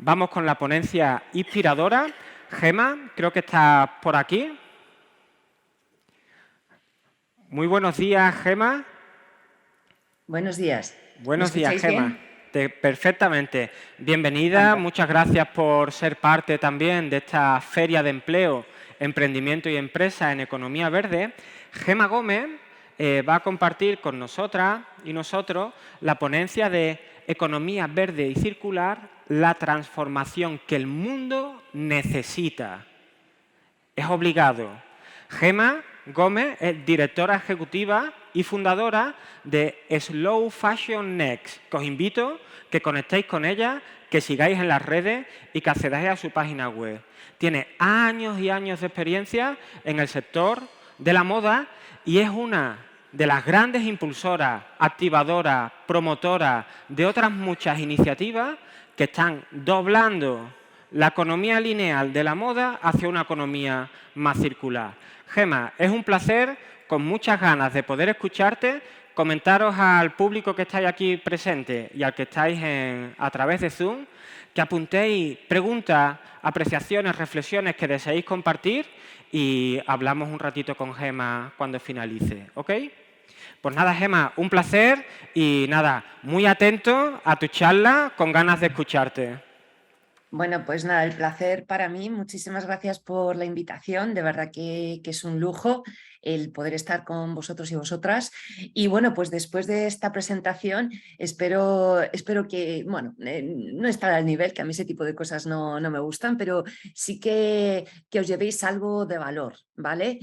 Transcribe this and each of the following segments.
Vamos con la ponencia inspiradora. Gema, creo que estás por aquí. Muy buenos días, Gema. Buenos días. ¿Me Buenos días, escucháis Gema. bien? Perfectamente. Bienvenida. Muchas Fantástico. gracias por ser parte también de esta Feria de Empleo, Emprendimiento y Empresa en Economía Verde. Gema Gómez va a compartir con nosotras y nosotros la ponencia de Economía Verde y Circular, la transformación que el mundo necesita. Es obligado. Gema Gómez es directora ejecutiva y fundadora de Slow Fashion Next, que os invito a que conectéis con ella, que sigáis en las redes y que accedáis a su página web. Tiene años y años de experiencia en el sector de la moda y es una de las grandes impulsoras, activadoras, promotoras de otras muchas iniciativas que están doblando la economía lineal de la moda hacia una economía más circular. Gema, es un placer, con muchas ganas de poder escucharte, comentaros al público que estáis aquí presente y al que estáis a través de Zoom, que apuntéis preguntas, apreciaciones, reflexiones que deseéis compartir y hablamos un ratito con Gema cuando finalice, ¿ok? Pues nada, Gema, un placer y nada, muy atento a tu charla, con ganas de escucharte. Bueno, pues nada, el placer para mí. Muchísimas gracias por la invitación. De verdad que es un lujo el poder estar con vosotros y vosotras. Y bueno, pues después de esta presentación espero que, bueno, no estar al nivel, que a mí ese tipo de cosas no me gustan, pero sí que os llevéis algo de valor, ¿vale?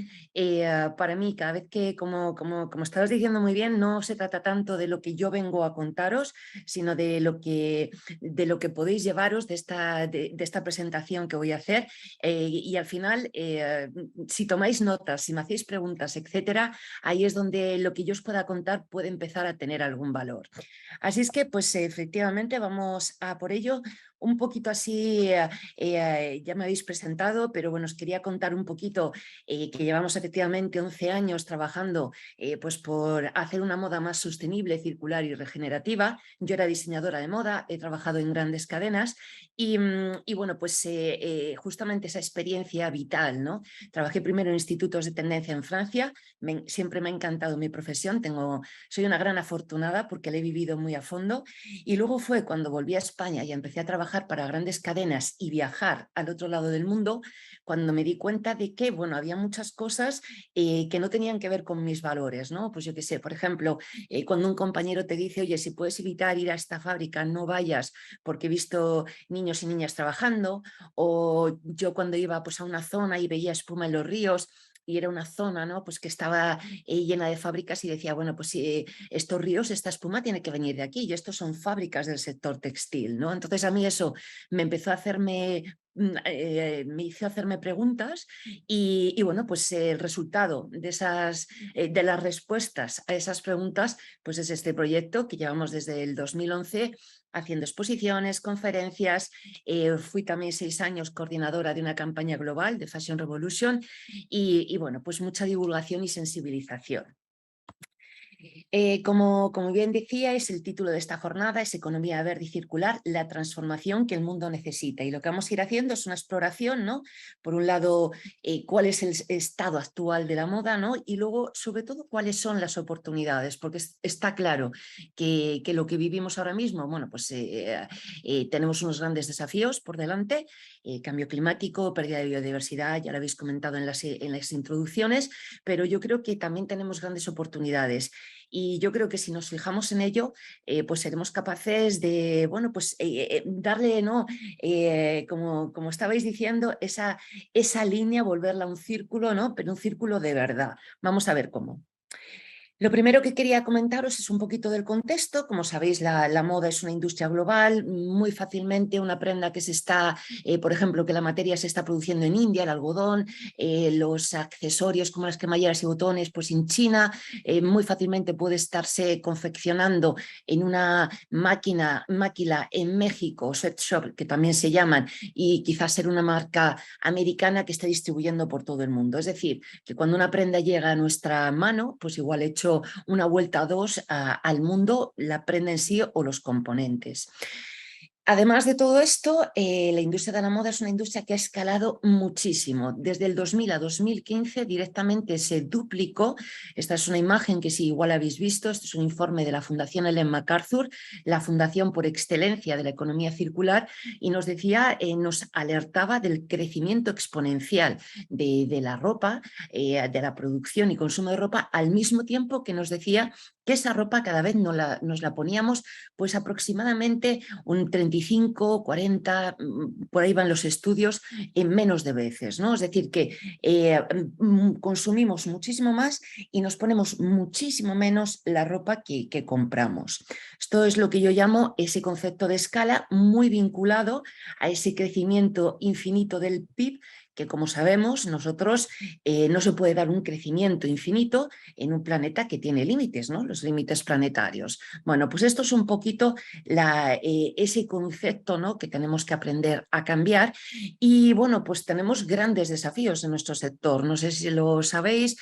Para mí, cada vez que, como estabas diciendo muy bien, no se trata tanto de lo que yo vengo a contaros, sino de lo que podéis llevaros de esta presentación que voy a hacer, y al final, si tomáis notas, si me hacéis preguntas, etcétera, ahí es donde lo que yo os pueda contar puede empezar a tener algún valor. Así es que, pues efectivamente, vamos a por ello. Un poquito así, ya me habéis presentado, pero bueno, os quería contar un poquito que llevamos efectivamente 11 años trabajando pues por hacer una moda más sostenible, circular y regenerativa. Yo era diseñadora de moda, he trabajado en grandes cadenas y bueno, pues justamente esa experiencia vital, ¿no? Trabajé primero en institutos de tendencia en Francia, siempre me ha encantado mi profesión, soy una gran afortunada porque la he vivido muy a fondo, y luego fue cuando volví a España y empecé a trabajar para grandes cadenas y viajar al otro lado del mundo, cuando me di cuenta de que, bueno, había muchas cosas que no tenían que ver con mis valores, ¿no? Pues yo qué sé, por ejemplo, cuando un compañero te dice, oye, si puedes evitar ir a esta fábrica, no vayas porque he visto niños y niñas trabajando, o yo cuando iba pues a una zona y veía espuma en los ríos, y era una zona, ¿no? Pues que estaba llena de fábricas, y decía, bueno, pues estos ríos, esta espuma tiene que venir de aquí, y estos son fábricas del sector textil, ¿no? Entonces a mí eso me empezó a me hizo hacerme preguntas, y bueno, pues el resultado de las respuestas a esas preguntas, pues es este proyecto que llevamos desde el 2011 haciendo exposiciones, conferencias. Fui también 6 años coordinadora de una campaña global de Fashion Revolution, y bueno, pues mucha divulgación y sensibilización. Como bien decía, es el título de esta jornada, es Economía Verde y Circular, la transformación que el mundo necesita. Y lo que vamos a ir haciendo es una exploración, ¿no? Por un lado, cuál es el estado actual de la moda, ¿no? Y luego, sobre todo, cuáles son las oportunidades, porque está claro que lo que vivimos ahora mismo, bueno, pues tenemos unos grandes desafíos por delante, cambio climático, pérdida de biodiversidad, ya lo habéis comentado en las introducciones, pero yo creo que también tenemos grandes oportunidades. Y yo creo que si nos fijamos en ello, pues seremos capaces de, bueno, pues darle, ¿no? Como estabais diciendo, esa línea, volverla un círculo, ¿no? Pero un círculo de verdad. Vamos a ver cómo. Lo primero que quería comentaros es un poquito del contexto. Como sabéis, la moda es una industria global. Muy fácilmente una prenda que por ejemplo, que la materia se está produciendo en India, el algodón, los accesorios como las cremalleras y botones, pues en China, muy fácilmente puede estarse confeccionando en una máquina en México, sweatshop, que también se llaman, y quizás ser una marca americana que esté distribuyendo por todo el mundo. Es decir, que cuando una prenda llega a nuestra mano, pues igual hecho una vuelta o dos al mundo, la prenda en sí o los componentes. Además de todo esto, la industria de la moda es una industria que ha escalado muchísimo. Desde el 2000 a 2015 directamente se duplicó. Esta es una imagen que sí, igual habéis visto. Este es un informe de la Fundación Ellen MacArthur, la fundación por excelencia de la economía circular, y nos decía, nos alertaba del crecimiento exponencial de la ropa, de la producción y consumo de ropa, al mismo tiempo que nos decía que esa ropa cada vez nos la poníamos pues aproximadamente un 35, 40, por ahí van los estudios, en menos de veces, ¿no? Es decir, que consumimos muchísimo más y nos ponemos muchísimo menos la ropa que compramos. Esto es lo que yo llamo ese concepto de escala, muy vinculado a ese crecimiento infinito del PIB, que como sabemos nosotros no se puede dar un crecimiento infinito en un planeta que tiene límites, ¿no? Los límites planetarios. Bueno, pues esto es un poquito ese concepto, ¿no?, que tenemos que aprender a cambiar. Y bueno, pues tenemos grandes desafíos en nuestro sector. No sé si lo sabéis,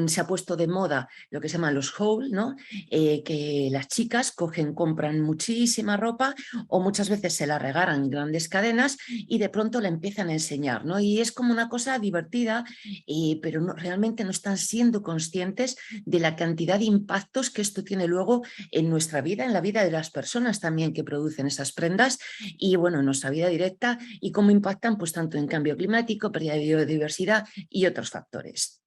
se ha puesto de moda lo que se llama los haul, ¿no? Que las chicas cogen, compran muchísima ropa o muchas veces se la regalan en grandes cadenas y de pronto la empiezan a enseñar, ¿no? Y es como una cosa divertida, pero no, realmente no están siendo conscientes de la cantidad de impactos que esto tiene luego en nuestra vida, en la vida de las personas también que producen esas prendas y bueno, en nuestra vida directa, y cómo impactan pues tanto en cambio climático, pérdida de biodiversidad y otros factores.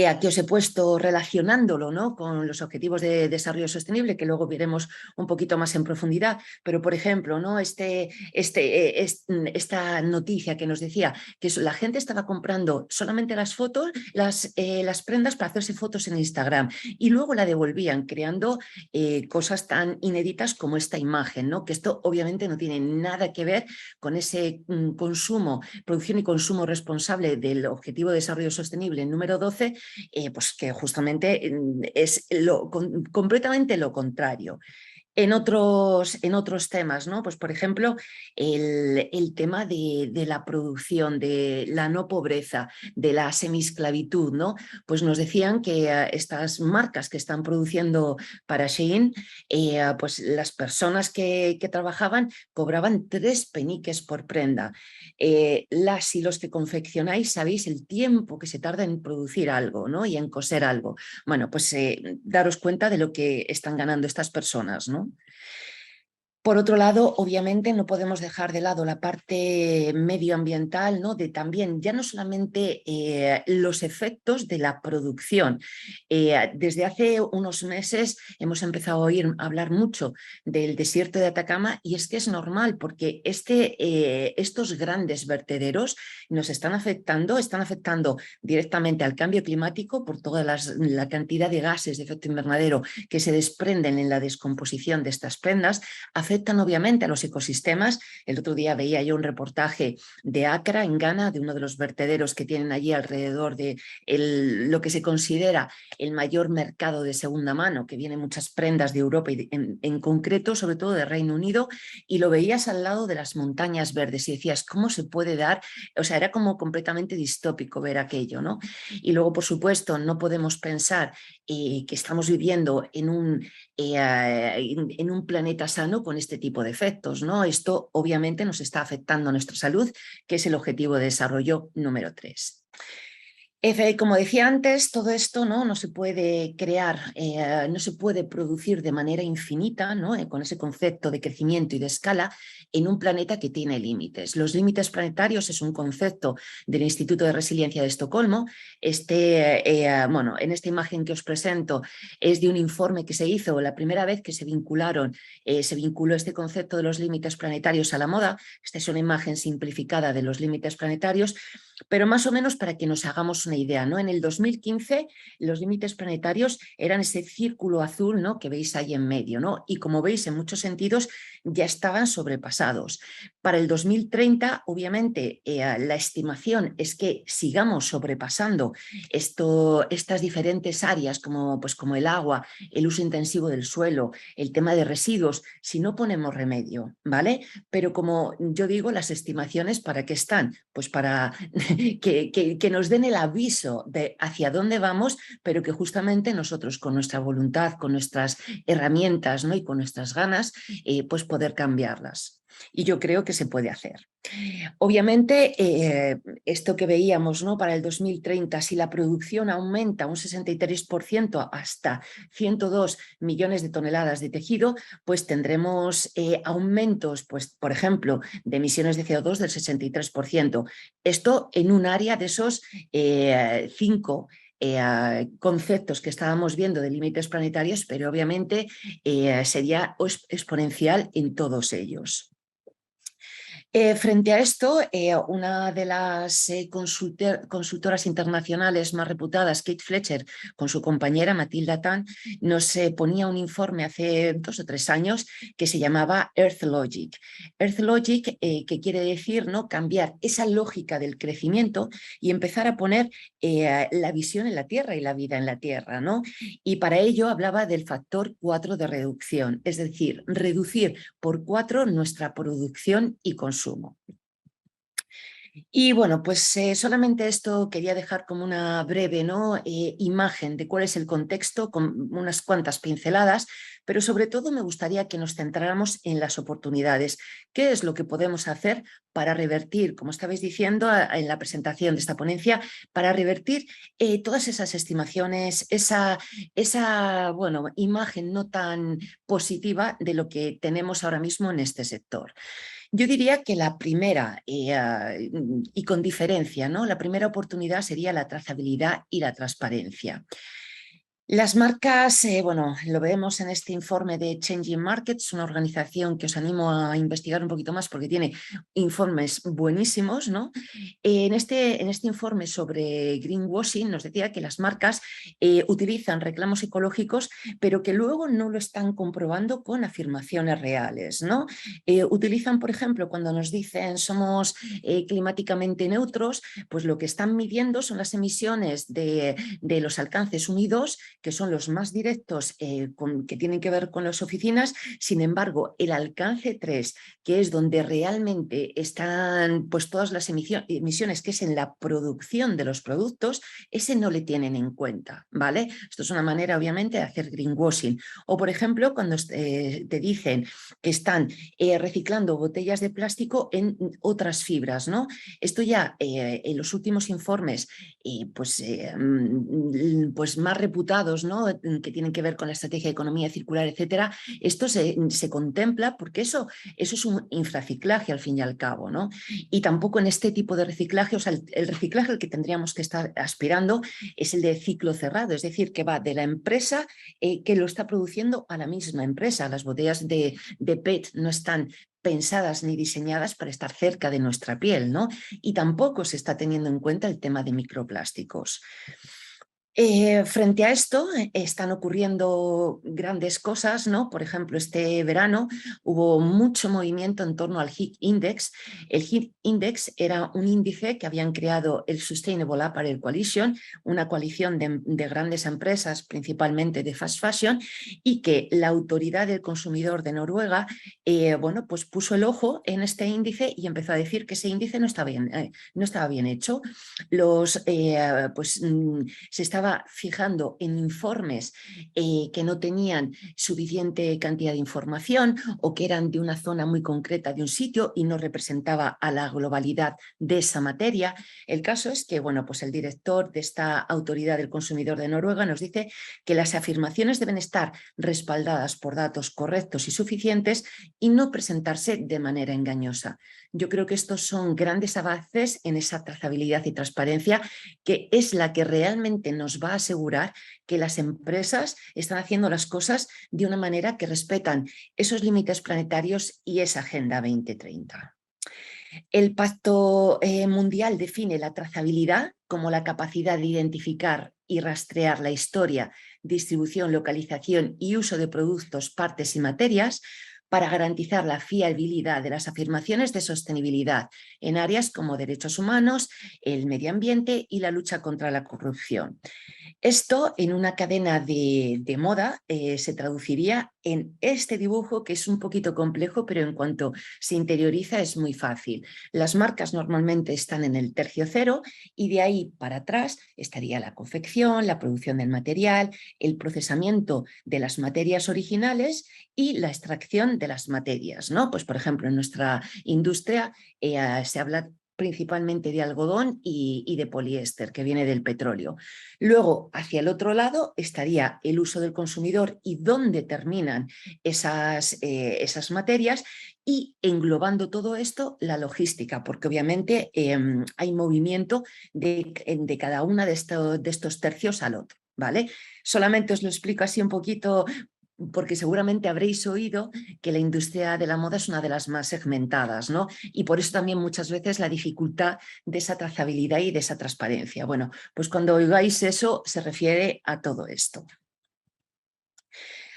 Aquí os he puesto relacionándolo, ¿no?, con los objetivos de desarrollo sostenible, que luego veremos un poquito más en profundidad, pero por ejemplo, ¿no?, esta noticia que nos decía que la gente estaba comprando solamente las fotos, las prendas para hacerse fotos en Instagram y luego la devolvían creando cosas tan inéditas como esta imagen, ¿no?, que esto obviamente no tiene nada que ver con ese consumo, producción y consumo responsable del Objetivo de Desarrollo Sostenible número 12, pues que justamente es completamente lo contrario. En otros temas, ¿no? Pues por ejemplo, el tema de la producción, de la no pobreza, de la semisclavitud, ¿no? Pues nos decían que estas marcas que están produciendo para Shein, pues las personas que trabajaban cobraban 3 peniques por prenda. Las y los que confeccionáis sabéis el tiempo que se tarda en producir algo, ¿no?, y en coser algo. Bueno, pues daros cuenta de lo que están ganando estas personas, ¿no? Por otro lado, obviamente no podemos dejar de lado la parte medioambiental, ¿no?, de también ya no solamente los efectos de la producción. Desde hace unos meses hemos empezado a oír hablar mucho del desierto de Atacama y es que es normal porque estos grandes vertederos nos están afectando directamente al cambio climático por toda la cantidad de gases de efecto invernadero que se desprenden en la descomposición de estas prendas, afectan obviamente a los ecosistemas. El otro día veía yo un reportaje de Accra, en Ghana, de uno de los vertederos que tienen allí alrededor de lo que se considera el mayor mercado de segunda mano, que vienen muchas prendas de Europa y en concreto, sobre todo de Reino Unido, y lo veías al lado de las montañas verdes y decías, ¿cómo se puede dar? O sea, era como completamente distópico ver aquello, ¿no? Y luego, por supuesto, no podemos pensar que estamos viviendo en un planeta sano con este tipo de efectos, ¿no? Esto obviamente nos está afectando a nuestra salud, que es el objetivo de desarrollo número 3. Como decía antes, todo esto no se puede crear, no se puede producir de manera infinita, ¿no?, con ese concepto de crecimiento y de escala en un planeta que tiene límites. Los límites planetarios es un concepto del Instituto de Resiliencia de Estocolmo. Bueno, en esta imagen que os presento es de un informe que se hizo la primera vez que se vinculó este concepto de los límites planetarios a la moda. Esta es una imagen simplificada de los límites planetarios, pero más o menos para que nos hagamos una idea, ¿no? En el 2015 los límites planetarios eran ese círculo azul, ¿no?, que veis ahí en medio, ¿no? Y como veis, en muchos sentidos ya estaban sobrepasados. Para el 2030, obviamente, la estimación es que sigamos sobrepasando estas diferentes áreas pues como el agua, el uso intensivo del suelo, el tema de residuos, si no ponemos remedio, ¿vale? Pero como yo digo, las estimaciones, ¿para qué están? Pues para que nos den el aviso de hacia dónde vamos, pero que justamente nosotros con nuestra voluntad, con nuestras herramientas, ¿no? Y con nuestras ganas, pues poder cambiarlas. Y yo creo que se puede hacer. Obviamente, esto que veíamos, ¿no? Para el 2030, si la producción aumenta un 63% hasta 102 millones de toneladas de tejido, pues tendremos aumentos, pues, por ejemplo, de emisiones de CO2 del 63%. Esto en un área de esos 5 conceptos que estábamos viendo de límites planetarios, pero obviamente sería exponencial en todos ellos. Frente a esto, una de las consultoras internacionales más reputadas, Kate Fletcher, con su compañera Matilda Tan, nos ponía un informe hace 2 o 3 años que se llamaba Earth Logic. Earth Logic, que quiere decir, ¿no?, cambiar esa lógica del crecimiento y empezar a poner la visión en la Tierra y la vida en la Tierra, ¿no? Y para ello hablaba del factor 4 de reducción, es decir, reducir por 4 nuestra producción y consumo. Y bueno, pues solamente esto quería dejar como una breve, ¿no?, imagen de cuál es el contexto, con unas cuantas pinceladas, pero sobre todo me gustaría que nos centráramos en las oportunidades. ¿Qué es lo que podemos hacer para revertir, como estabais diciendo en la presentación de esta ponencia, para revertir todas esas estimaciones, esa bueno, imagen no tan positiva de lo que tenemos ahora mismo en este sector? Yo diría que la primera, y con diferencia, ¿no?, la primera oportunidad sería la trazabilidad y la transparencia. Las marcas, bueno, lo vemos en este informe de Changing Markets, una organización que os animo a investigar un poquito más porque tiene informes buenísimos, ¿no? En este informe sobre greenwashing nos decía que las marcas utilizan reclamos ecológicos, pero que luego no lo están comprobando con afirmaciones reales, ¿no? Utilizan, por ejemplo, cuando nos dicen somos climáticamente neutros, pues lo que están midiendo son las emisiones de los alcances 1 y 2, que son los más directos, que tienen que ver con las oficinas. Sin embargo, el alcance 3, que es donde realmente están pues todas las emisiones, que es en la producción de los productos, ese no le tienen en cuenta, ¿vale? Esto es una manera, obviamente, de hacer greenwashing. O, por ejemplo, cuando te dicen que están reciclando botellas de plástico en otras fibras, ¿no? Esto ya en los últimos informes pues más reputados, ¿no?, que tienen que ver con la estrategia de economía circular, etcétera, esto se contempla porque eso es un infraciclaje al fin y al cabo, ¿no? Y tampoco en este tipo de reciclaje, o sea, el reciclaje al que tendríamos que estar aspirando es el de ciclo cerrado, es decir, que va de la empresa que lo está produciendo a la misma empresa. Las botellas de PET no están pensadas ni diseñadas para estar cerca de nuestra piel, ¿no? Y tampoco se está teniendo en cuenta el tema de microplásticos. Frente a esto están ocurriendo grandes cosas, ¿no? Por ejemplo, este verano hubo mucho movimiento en torno al HEAT Index. El HEAT Index era un índice que habían creado el Sustainable Apparel Coalition, una coalición de grandes empresas, principalmente de fast fashion, y que la Autoridad del Consumidor de Noruega bueno, pues puso el ojo en este índice y empezó a decir que ese índice no estaba bien hecho. Se estaba fijando en informes que no tenían suficiente cantidad de información o que eran de una zona muy concreta de un sitio y no representaba a la globalidad de esa materia. El caso es que, bueno, pues el director de esta Autoridad del Consumidor de Noruega nos dice que las afirmaciones deben estar respaldadas por datos correctos y suficientes y no presentarse de manera engañosa. Yo creo que estos son grandes avances en esa trazabilidad y transparencia, que es la que realmente nos va a asegurar que las empresas están haciendo las cosas de una manera que respetan esos límites planetarios y esa Agenda 2030. El Pacto Mundial define la trazabilidad como la capacidad de identificar y rastrear la historia, distribución, localización y uso de productos, partes y materias para garantizar la fiabilidad de las afirmaciones de sostenibilidad en áreas como derechos humanos, el medio ambiente y la lucha contra la corrupción. Esto en una cadena de moda se traduciría en este dibujo, que es un poquito complejo, pero en cuanto se interioriza es muy fácil. Las marcas normalmente están en el tercio cero y de ahí para atrás estaría la confección, la producción del material, el procesamiento de las materias originales y la extracción de las materias, ¿no? Pues por ejemplo, en nuestra industria se habla principalmente de algodón y de poliéster, que viene del petróleo. Luego, hacia el otro lado, estaría el uso del consumidor y dónde terminan esas materias, y englobando todo esto, la logística, porque obviamente hay movimiento de cada una de estos tercios al otro. ¿Vale? Solamente os lo explico así un poquito porque seguramente habréis oído que la industria de la moda es una de las más segmentadas, ¿no? Y por eso también muchas veces la dificultad de esa trazabilidad y de esa transparencia. Bueno, pues cuando oigáis eso se refiere a todo esto.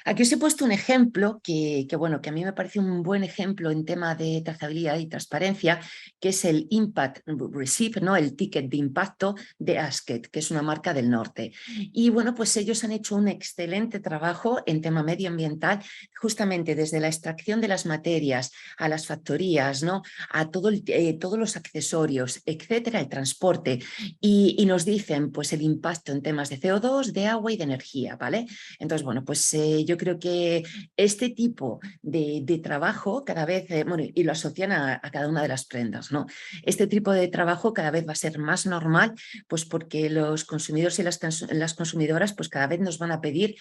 Aquí os he puesto un ejemplo bueno, que a mí me parece un buen ejemplo en tema de trazabilidad y transparencia, que es el Impact Receipt, ¿no? El ticket de impacto de Asket, que es una marca del norte. Y bueno, pues ellos han hecho un excelente trabajo en tema medioambiental, justamente desde la extracción de las materias a las factorías, ¿no? A todos los accesorios, etcétera, el transporte. Y nos dicen pues el impacto en temas de CO2, de agua y de energía, ¿vale? Entonces, bueno, pues yo creo que este tipo de trabajo cada vez, bueno, y lo asocian a cada una de las prendas, ¿no? Este tipo de trabajo cada vez va a ser más normal, pues porque los consumidores y las consumidoras pues cada vez nos van a pedir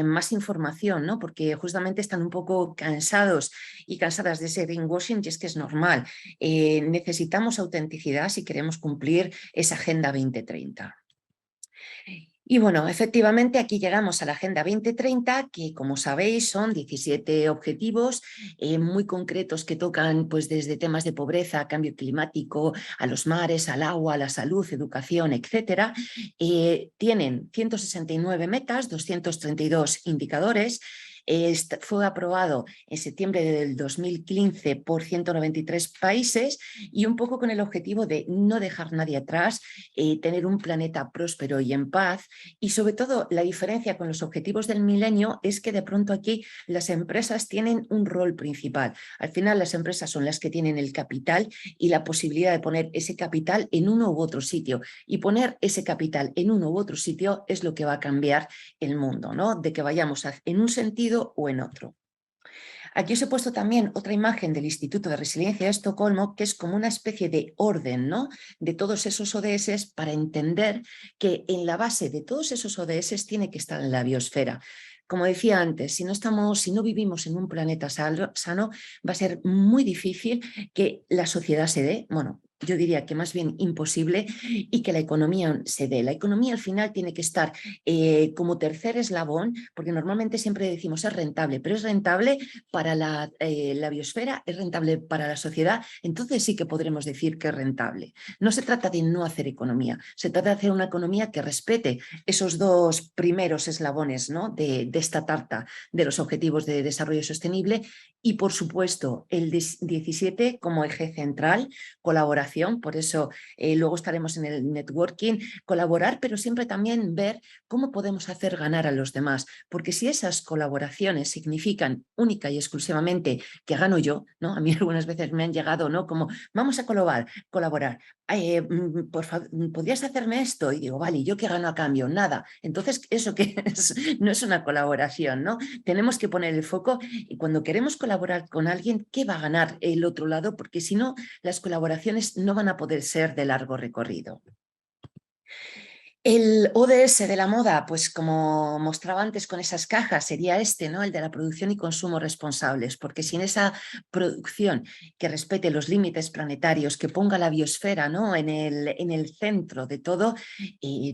más información, ¿no? Porque justamente están un poco cansados y cansadas de ese greenwashing, y es que es normal. Necesitamos autenticidad si queremos cumplir esa Agenda 2030. Y bueno, efectivamente aquí llegamos a la Agenda 2030, que como sabéis son 17 objetivos muy concretos que tocan pues desde temas de pobreza, cambio climático, a los mares, al agua, a la salud, educación, etcétera. Tienen 169 metas, 232 indicadores. Fue aprobado en septiembre del 2015 por 193 países y un poco con el objetivo de no dejar nadie atrás, tener un planeta próspero y en paz. Y sobre todo la diferencia con los objetivos del milenio es que de pronto aquí las empresas tienen un rol principal. Al final las empresas son las que tienen el capital y la posibilidad de poner ese capital en uno u otro sitio. Y poner ese capital en uno u otro sitio es lo que va a cambiar el mundo, ¿no? De que vayamos en un sentido o en otro. Aquí os he puesto también otra imagen del Instituto de Resiliencia de Estocolmo, que es como una especie de orden, ¿no? De todos esos ODS, para entender que en la base de todos esos ODS tiene que estar en la biosfera. Como decía antes, si no vivimos en un planeta sano, va a ser muy difícil que la sociedad se dé, bueno, yo diría que más bien imposible, y que la economía se dé. La economía al final tiene que estar como tercer eslabón, porque normalmente siempre decimos es rentable, pero es rentable para la biosfera, es rentable para la sociedad, entonces sí que podremos decir que es rentable. No se trata de no hacer economía, se trata de hacer una economía que respete esos dos primeros eslabones, ¿no? de esta tarta de los objetivos de desarrollo sostenible, y por supuesto el 17 como eje central, colaboración, por eso luego estaremos en el networking, colaborar, pero siempre también ver cómo podemos hacer ganar a los demás, porque si esas colaboraciones significan única y exclusivamente que gano yo, ¿no? A mí algunas veces me han llegado, ¿no? Como vamos a colaborar. Por favor, ¿podrías hacerme esto? Y digo, vale, ¿y yo qué gano a cambio? Nada. Entonces, ¿eso qué es? No es una colaboración, ¿no? Tenemos que poner el foco y cuando queremos colaborar con alguien, ¿qué va a ganar el otro lado? Porque si no, las colaboraciones no van a poder ser de largo recorrido. El ODS de la moda, pues como mostraba antes con esas cajas, sería este, ¿no? El de la producción y consumo responsables, porque sin esa producción que respete los límites planetarios, que ponga la biosfera, ¿no? en el centro de todo,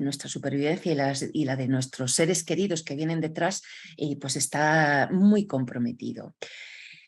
nuestra supervivencia y la de nuestros seres queridos que vienen detrás, pues está muy comprometido.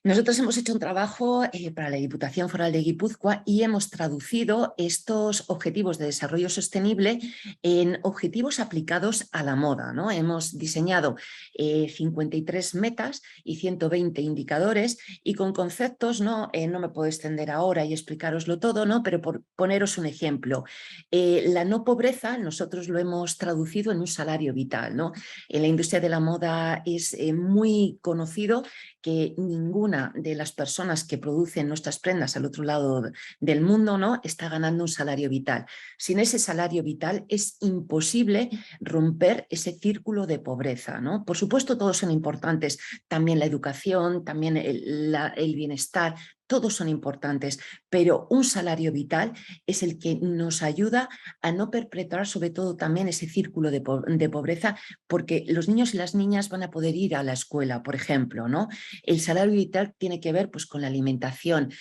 Nosotros hemos hecho un trabajo para la Diputación Foral de Guipúzcoa y hemos traducido estos objetivos de desarrollo sostenible en objetivos aplicados a la moda, ¿no? Hemos diseñado 53 metas y 120 indicadores y con conceptos, ¿no? No me puedo extender ahora y explicároslo todo, ¿no? Pero por poneros un ejemplo, la no pobreza nosotros lo hemos traducido en un salario vital, ¿no? En la industria de la moda es muy conocido que ninguna de las personas que producen nuestras prendas al otro lado del mundo, ¿no?, está ganando un salario vital. Sin ese salario vital es imposible romper ese círculo de pobreza, ¿no? Por supuesto, todos son importantes, también la educación, también el bienestar, todos son importantes, pero un salario vital es el que nos ayuda a no perpetrar sobre todo también ese círculo de pobreza, porque los niños y las niñas van a poder ir a la escuela, por ejemplo, ¿no? El salario vital tiene que ver pues, con la alimentación,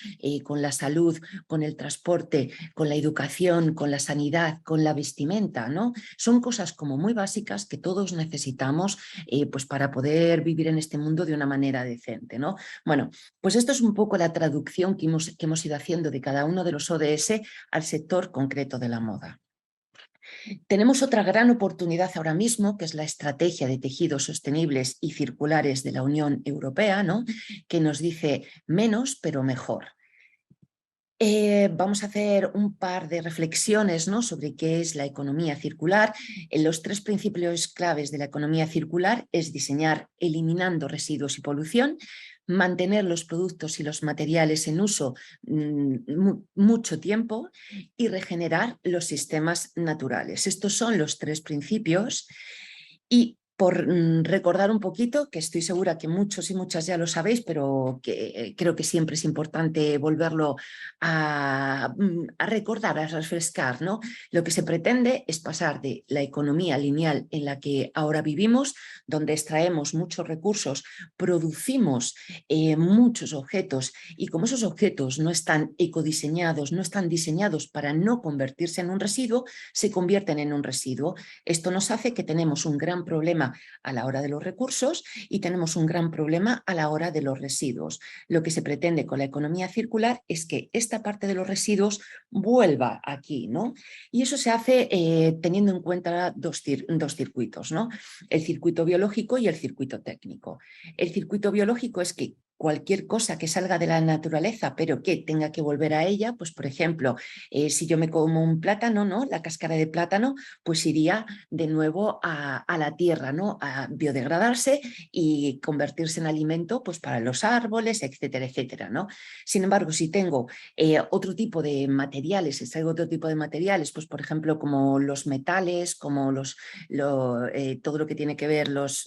con la salud, con el transporte, con la educación, con la sanidad, con la vestimenta, ¿no? Son cosas como muy básicas que todos necesitamos pues para poder vivir en este mundo de una manera decente, ¿no? Bueno, pues esto es un poco la traducción que hemos ido haciendo de cada uno de los ODS al sector concreto de la moda. Tenemos otra gran oportunidad ahora mismo, que es la estrategia de tejidos sostenibles y circulares de la Unión Europea, ¿no?, que nos dice menos pero mejor. Vamos a hacer un par de reflexiones, ¿no?, sobre qué es la economía circular. Los tres principios claves de la economía circular es diseñar eliminando residuos y polución, mantener los productos y los materiales en uso mucho tiempo y regenerar los sistemas naturales. Estos son los tres principios y por recordar un poquito, que estoy segura que muchos y muchas ya lo sabéis, pero que creo que siempre es importante volverlo a recordar, a refrescar, ¿no? Lo que se pretende es pasar de la economía lineal en la que ahora vivimos, donde extraemos muchos recursos, producimos muchos objetos y como esos objetos no están ecodiseñados, no están diseñados para no convertirse en un residuo, se convierten en un residuo. Esto nos hace que tenemos un gran problema a la hora de los recursos y tenemos un gran problema a la hora de los residuos. Lo que se pretende con la economía circular es que esta parte de los residuos vuelva aquí, ¿no? Y eso se hace teniendo en cuenta dos circuitos, ¿no? El circuito biológico y el circuito técnico. El circuito biológico es que cualquier cosa que salga de la naturaleza, pero que tenga que volver a ella, pues por ejemplo, si yo me como un plátano, ¿no?, la cáscara de plátano, pues iría de nuevo a la tierra, ¿no?, a biodegradarse y convertirse en alimento pues para los árboles, etcétera, etcétera, ¿no? Sin embargo, si tengo otro tipo de materiales, si traigo otro tipo de materiales, pues por ejemplo como los metales, como todo lo que tiene que ver los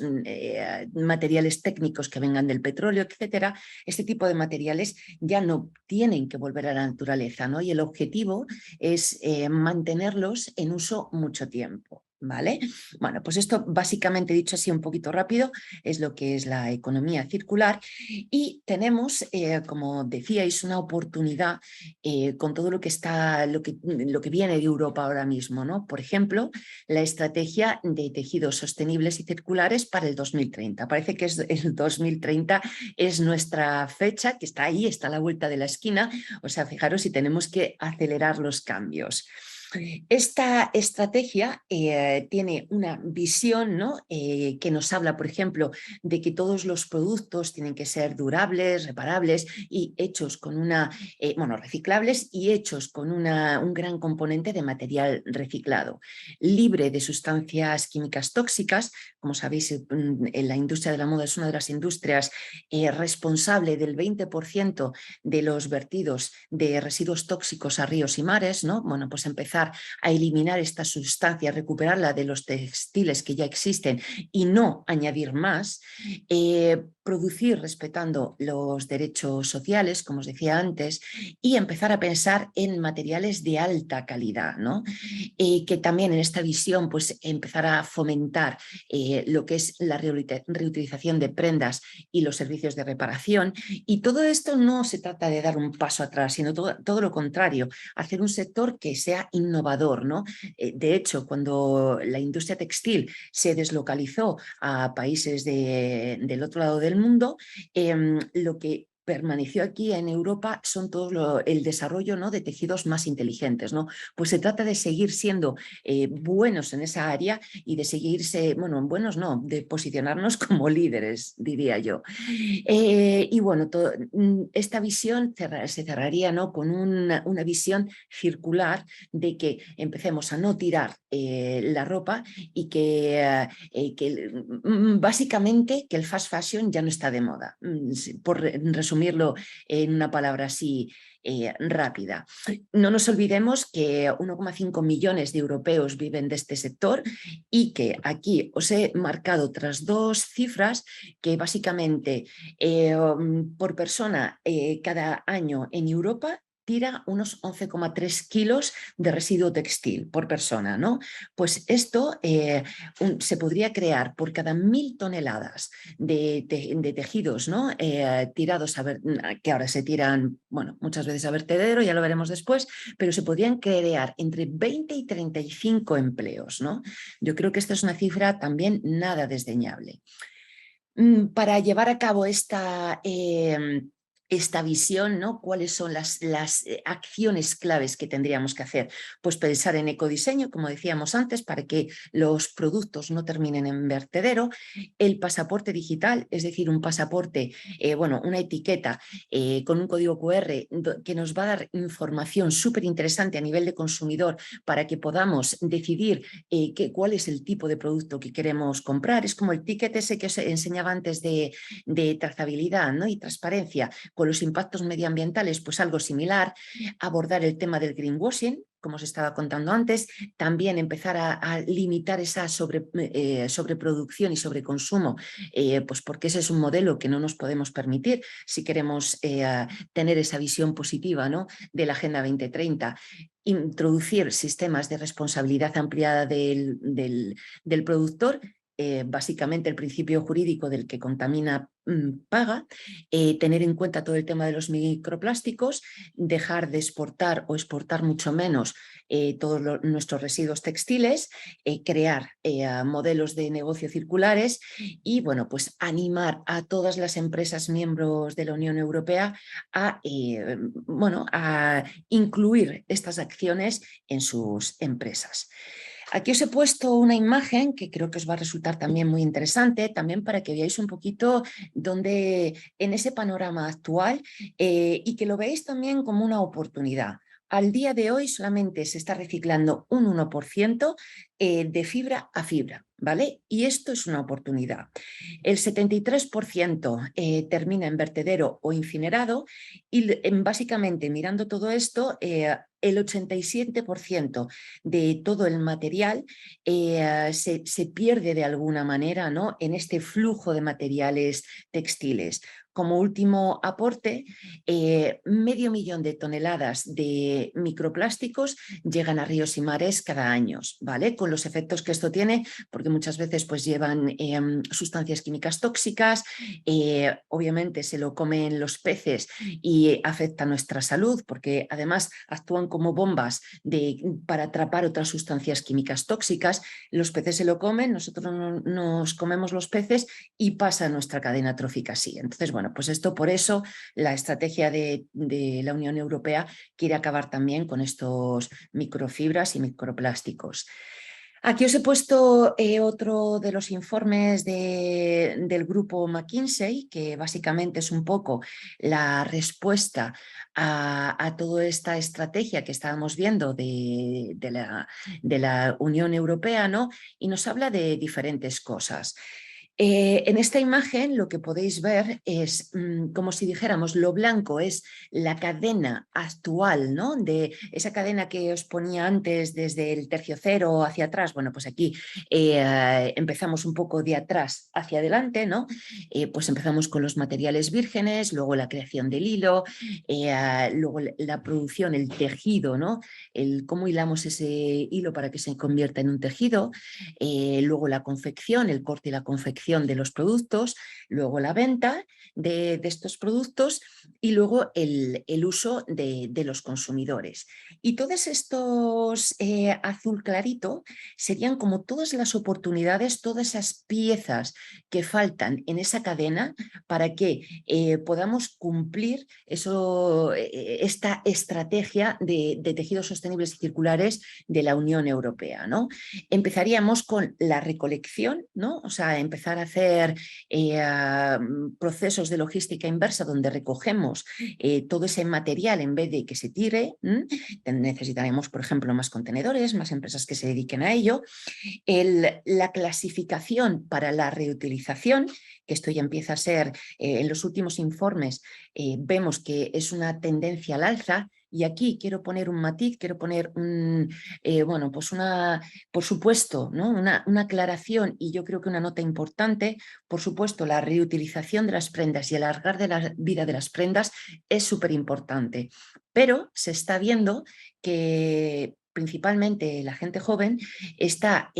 materiales técnicos que vengan del petróleo, etcétera, este tipo de materiales ya no tienen que volver a la naturaleza, ¿no? Y el objetivo es mantenerlos en uso mucho tiempo. ¿Vale? Bueno, pues esto básicamente dicho así un poquito rápido es lo que es la economía circular y tenemos, como decíais, una oportunidad con todo lo que lo que viene de Europa ahora mismo, ¿no? Por ejemplo, la estrategia de tejidos sostenibles y circulares para el 2030. Parece que el 2030 es nuestra fecha, que está ahí, está a la vuelta de la esquina. O sea, fijaros si tenemos que acelerar los cambios. Esta estrategia tiene una visión, ¿no?, que nos habla, por ejemplo, de que todos los productos tienen que ser durables, reparables y hechos con reciclables y hechos con un gran componente de material reciclado, libre de sustancias químicas tóxicas. Como sabéis, en la industria de la moda es una de las industrias responsable del 20% de los vertidos de residuos tóxicos a ríos y mares, ¿no? Bueno, pues empezar a eliminar esta sustancia, recuperarla de los textiles que ya existen y no añadir más, producir respetando los derechos sociales, como os decía antes, y empezar a pensar en materiales de alta calidad, ¿no? Que también en esta visión pues empezar a fomentar lo que es la reutilización de prendas y los servicios de reparación. Y todo esto no se trata de dar un paso atrás, sino todo lo contrario, hacer un sector que sea innovador, ¿no? De hecho, cuando la industria textil se deslocalizó a países del otro lado del mundo, lo que permaneció aquí en Europa son todo el desarrollo, ¿no?, de tejidos más inteligentes, ¿no? Pues se trata de seguir siendo buenos en esa área y de seguirse, bueno, buenos no, de posicionarnos como líderes, diría yo. Y bueno, esta visión se cerraría, ¿no?, con una visión circular de que empecemos a no tirar la ropa y básicamente que el fast fashion ya no está de moda, por resumirlo en una palabra así rápida. No nos olvidemos que 1,5 millones de europeos viven de este sector y que aquí os he marcado otras dos cifras que básicamente por persona cada año en Europa tira unos 11,3 kilos de residuo textil por persona, ¿no? Pues esto se podría crear por cada 1.000 toneladas de tejidos, ¿no?, tirados que ahora se tiran, bueno, muchas veces a vertedero, ya lo veremos después, pero se podrían crear entre 20 y 35 empleos, ¿no? Yo creo que esta es una cifra también nada desdeñable. Para llevar a cabo esta visión, ¿no?, ¿cuáles son las acciones claves que tendríamos que hacer? Pues pensar en ecodiseño, como decíamos antes, para que los productos no terminen en vertedero, el pasaporte digital, es decir, un pasaporte, bueno, una etiqueta con un código QR que nos va a dar información súper interesante a nivel de consumidor para que podamos decidir cuál es el tipo de producto que queremos comprar. Es como el ticket ese que os enseñaba antes de trazabilidad, ¿no?, y transparencia con los impactos medioambientales, pues algo similar. Abordar el tema del greenwashing, como os estaba contando antes, también empezar a limitar esa sobreproducción y sobreconsumo, pues porque ese es un modelo que no nos podemos permitir si queremos tener esa visión positiva, ¿no?, de la Agenda 2030. Introducir sistemas de responsabilidad ampliada del productor, básicamente el principio jurídico del que contamina paga, tener en cuenta todo el tema de los microplásticos, dejar de exportar o exportar mucho menos todos nuestros residuos textiles, crear modelos de negocio circulares y, bueno, pues animar a todas las empresas miembros de la Unión Europea bueno, a incluir estas acciones en sus empresas. Aquí os he puesto una imagen que creo que os va a resultar también muy interesante, también para que veáis un poquito dónde en ese panorama actual y que lo veáis también como una oportunidad. Al día de hoy solamente se está reciclando un 1% de fibra a fibra, ¿vale? Y esto es una oportunidad. El 73% termina en vertedero o incinerado y básicamente mirando todo esto, el 87% de todo el material se pierde de alguna manera, ¿no?, en este flujo de materiales textiles. Como último aporte, 500.000 de toneladas de microplásticos llegan a ríos y mares cada año, ¿vale? Con los efectos que esto tiene, porque muchas veces pues llevan sustancias químicas tóxicas, obviamente se lo comen los peces y afecta a nuestra salud, porque además actúan como bombas para atrapar otras sustancias químicas tóxicas. Los peces se lo comen, nosotros nos comemos los peces y pasa nuestra cadena trófica así. Entonces, bueno, pues esto por eso la estrategia de la Unión Europea quiere acabar también con estos microfibras y microplásticos. Aquí os he puesto otro de los informes del grupo McKinsey, que básicamente es un poco la respuesta a toda esta estrategia que estábamos viendo de la Unión Europea, ¿no? Y nos habla de diferentes cosas. En esta imagen lo que podéis ver es como si dijéramos lo blanco es la cadena actual, ¿no?, de esa cadena que os ponía antes desde el tercio cero hacia atrás. Bueno, pues aquí empezamos un poco de atrás hacia adelante, ¿no? Pues empezamos con los materiales vírgenes, luego la creación del hilo, luego la producción, el tejido, ¿no?, el cómo hilamos ese hilo para que se convierta en un tejido, luego la confección, el corte y la confección fabricación de los productos, luego la venta de estos productos y luego el uso de los consumidores. Y todos estos azul clarito serían como todas las oportunidades, todas esas piezas que faltan en esa cadena para que podamos cumplir esta estrategia de tejidos sostenibles y circulares de la Unión Europea, ¿no? Empezaríamos con la recolección, ¿no? O sea, empezar a hacer procesos de logística inversa donde recogemos todo ese material en vez de que se tire. Necesitaremos, por ejemplo, más contenedores, más empresas que se dediquen a ello. La clasificación para la reutilización, que esto ya empieza a ser, en los últimos informes vemos que es una tendencia al alza. Y aquí quiero poner un matiz, quiero poner bueno, pues por supuesto, ¿no? Una aclaración y yo creo que una nota importante. Por supuesto, la reutilización de las prendas y alargar de la vida de las prendas es súper importante, pero se está viendo que principalmente la gente joven está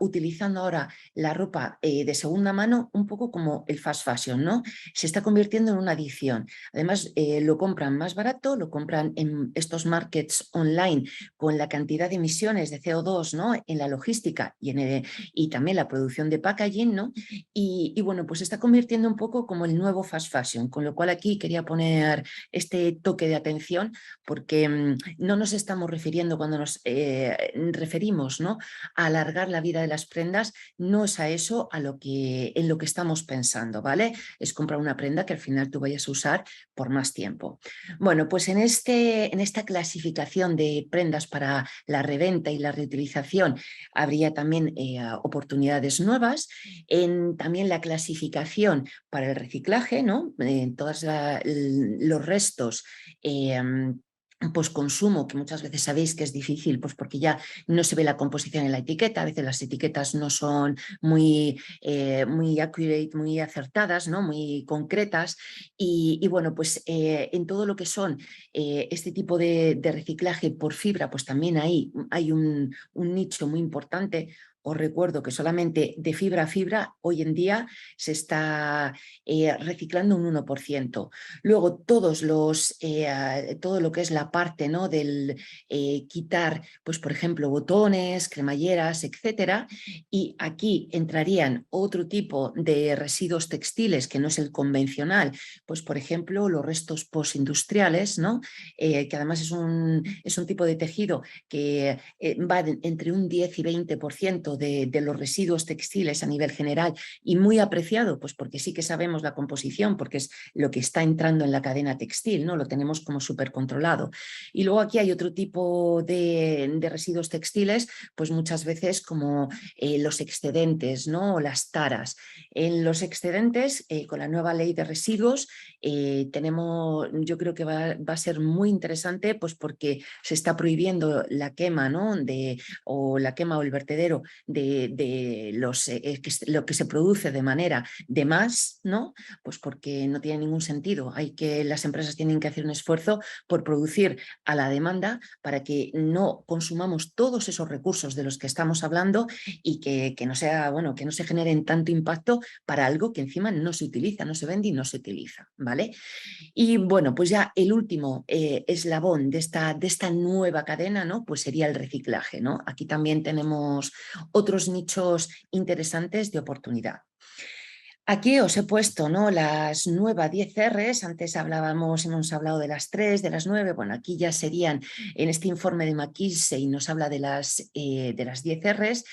utilizando ahora la ropa de segunda mano un poco como el fast fashion, ¿no? Se está convirtiendo en una adicción. Además, lo compran más barato, lo compran en estos markets online con la cantidad de emisiones de CO2, ¿no? En la logística y también la producción de packaging, ¿no? Y bueno, pues se está convirtiendo un poco como el nuevo fast fashion, con lo cual aquí quería poner este toque de atención porque no nos estamos refiriendo cuando nos referimos, ¿no? A alargar la vida de las prendas, no es a eso en lo que estamos pensando, ¿vale? Es comprar una prenda que al final tú vayas a usar por más tiempo. Bueno, pues en esta clasificación de prendas para la reventa y la reutilización habría también oportunidades nuevas. También la clasificación para el reciclaje, ¿no? Todos los restos postconsumo, que muchas veces sabéis que es difícil, pues porque ya no se ve la composición en la etiqueta, a veces las etiquetas no son muy accurate, muy acertadas, ¿no? Muy concretas y bueno, pues en todo lo que son este tipo de reciclaje por fibra, pues también ahí hay un nicho muy importante. Os recuerdo que solamente de fibra a fibra hoy en día se está reciclando un 1%. Luego todo lo que es la parte, ¿no? del quitar, pues por ejemplo, botones, cremalleras, etcétera. Y aquí entrarían otro tipo de residuos textiles que no es el convencional, pues por ejemplo los restos postindustriales, ¿no? Que además es un tipo de tejido que va entre un 10 y 20% de los residuos textiles a nivel general y muy apreciado, pues porque sí que sabemos la composición, porque es lo que está entrando en la cadena textil, ¿no? Lo tenemos como súper controlado. Y luego aquí hay otro tipo de residuos textiles, pues muchas veces como los excedentes, ¿no? O las taras. En los excedentes, con la nueva ley de residuos, yo creo que va a ser muy interesante, pues porque se está prohibiendo la quema, ¿no? O la quema o el vertedero de lo que se produce de manera de más, ¿no? Pues porque no tiene ningún sentido. Las empresas tienen que hacer un esfuerzo por producir a la demanda para que no consumamos todos esos recursos de los que estamos hablando y que no sea, bueno, que no se generen tanto impacto para algo que encima no se utiliza, no se vende y no se utiliza, ¿vale? Y bueno, pues ya el último eslabón de esta nueva cadena, ¿no? Pues sería el reciclaje, ¿no? Aquí también tenemos otros nichos interesantes de oportunidad. Aquí os he puesto, ¿no? Las nuevas 10 Rs, antes hemos hablado de las 3, de las 9, bueno, aquí ya serían, en este informe de McKinsey nos habla de las 10 Rs,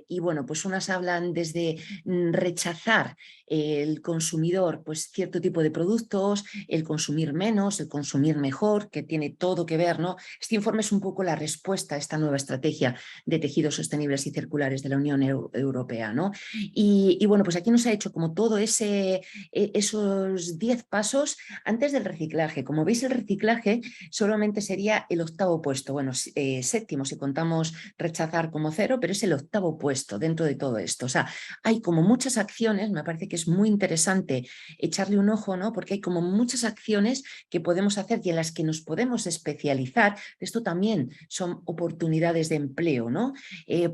y bueno, pues unas hablan desde rechazar el consumidor, pues cierto tipo de productos, el consumir menos, el consumir mejor, que tiene todo que ver, ¿no? Este informe es un poco la respuesta a esta nueva estrategia de tejidos sostenibles y circulares de la Unión Europea, ¿no? Y bueno, pues aquí nos ha hecho hecho como todo esos 10 pasos antes del reciclaje. Como veis, el reciclaje solamente sería el octavo puesto, bueno, séptimo si contamos rechazar como cero, pero es el octavo puesto dentro de todo esto. O sea, hay como muchas acciones, me parece que es muy interesante echarle un ojo, ¿no? Porque hay como muchas acciones que podemos hacer y en las que nos podemos especializar. Esto también son oportunidades de empleo, ¿no?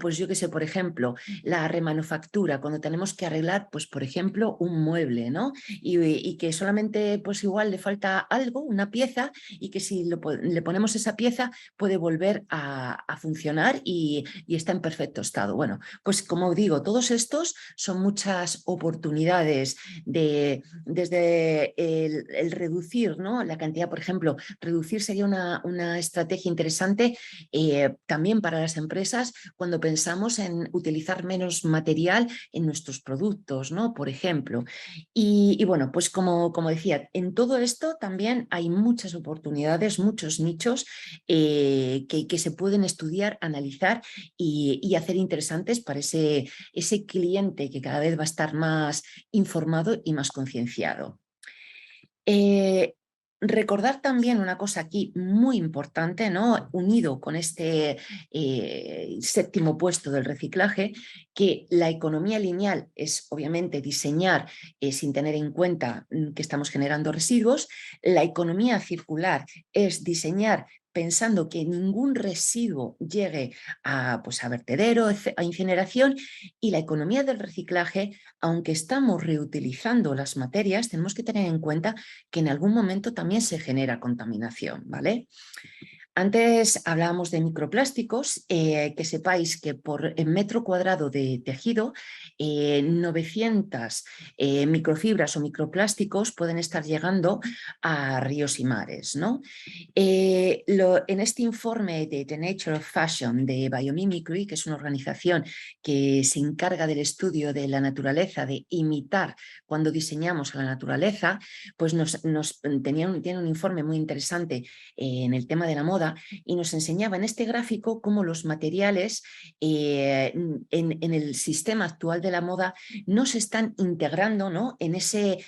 Pues yo que sé, por ejemplo, la remanufactura, cuando tenemos que arreglar, pues por ejemplo, un mueble, ¿no? Y que solamente pues igual le falta algo, una pieza, y que si le ponemos esa pieza puede volver a funcionar y está en perfecto estado. Bueno, pues como digo, todos estos son muchas oportunidades desde el reducir, ¿no? La cantidad, por ejemplo, reducir sería una estrategia interesante también para las empresas cuando pensamos en utilizar menos material en nuestros productos, ¿no? Por ejemplo. Y bueno, pues como decía, en todo esto también hay muchas oportunidades, muchos nichos que se pueden estudiar, analizar y hacer interesantes para ese cliente que cada vez va a estar más informado y más concienciado. Eh, Recordar también una cosa aquí muy importante, ¿no? Unido con este séptimo puesto del reciclaje, que la economía lineal es obviamente diseñar sin tener en cuenta que estamos generando residuos. La economía circular es diseñar pensando que ningún residuo llegue pues, a vertedero, a incineración, y la economía del reciclaje, aunque estamos reutilizando las materias, tenemos que tener en cuenta que en algún momento también se genera contaminación, ¿vale? Antes hablábamos de microplásticos, que sepáis que por metro cuadrado de tejido, 900 microfibras o microplásticos pueden estar llegando a ríos y mares, ¿no? En este informe de The Nature of Fashion de Biomimicry, que es una organización que se encarga del estudio de la naturaleza, de imitar cuando diseñamos a la naturaleza, pues tiene un informe muy interesante en el tema de la moda y nos enseñaba en este gráfico cómo los materiales en el sistema actual de la moda no se están integrando, ¿no? en ese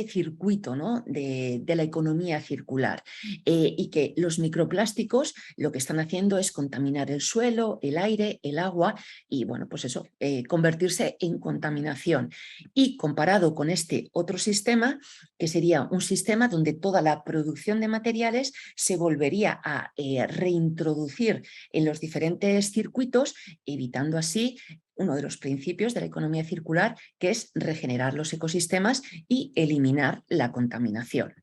circuito, ¿no? de la economía circular. Y que los microplásticos lo que están haciendo es contaminar el suelo, el aire, el agua y, bueno, pues eso, convertirse en contaminación. Y comparado con este otro sistema, que sería un sistema donde toda la producción de materiales se volvería a reintroducir en los diferentes circuitos, evitando así uno de los principios de la economía circular, que es regenerar los ecosistemas y eliminar la contaminación.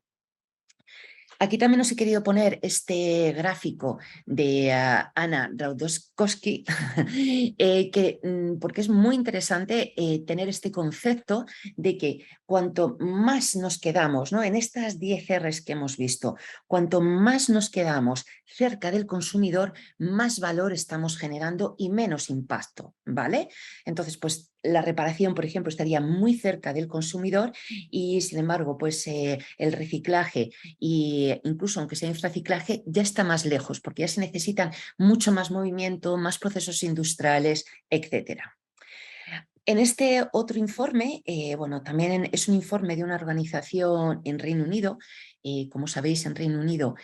Aquí también os he querido poner este gráfico de Anna Raudowski, porque es muy interesante tener este concepto de que cuanto más nos quedamos, ¿no? En estas 10 R's que hemos visto, cuanto más nos quedamos cerca del consumidor, más valor estamos generando y menos impacto, ¿vale? Entonces, pues la reparación, por ejemplo, estaría muy cerca del consumidor y, sin embargo, pues el reciclaje e incluso aunque sea infraciclaje, ya está más lejos porque ya se necesitan mucho más movimiento, más procesos industriales, etcétera. En este otro informe, bueno, también es un informe de una organización en Reino Unido. Como sabéis, en Reino Unido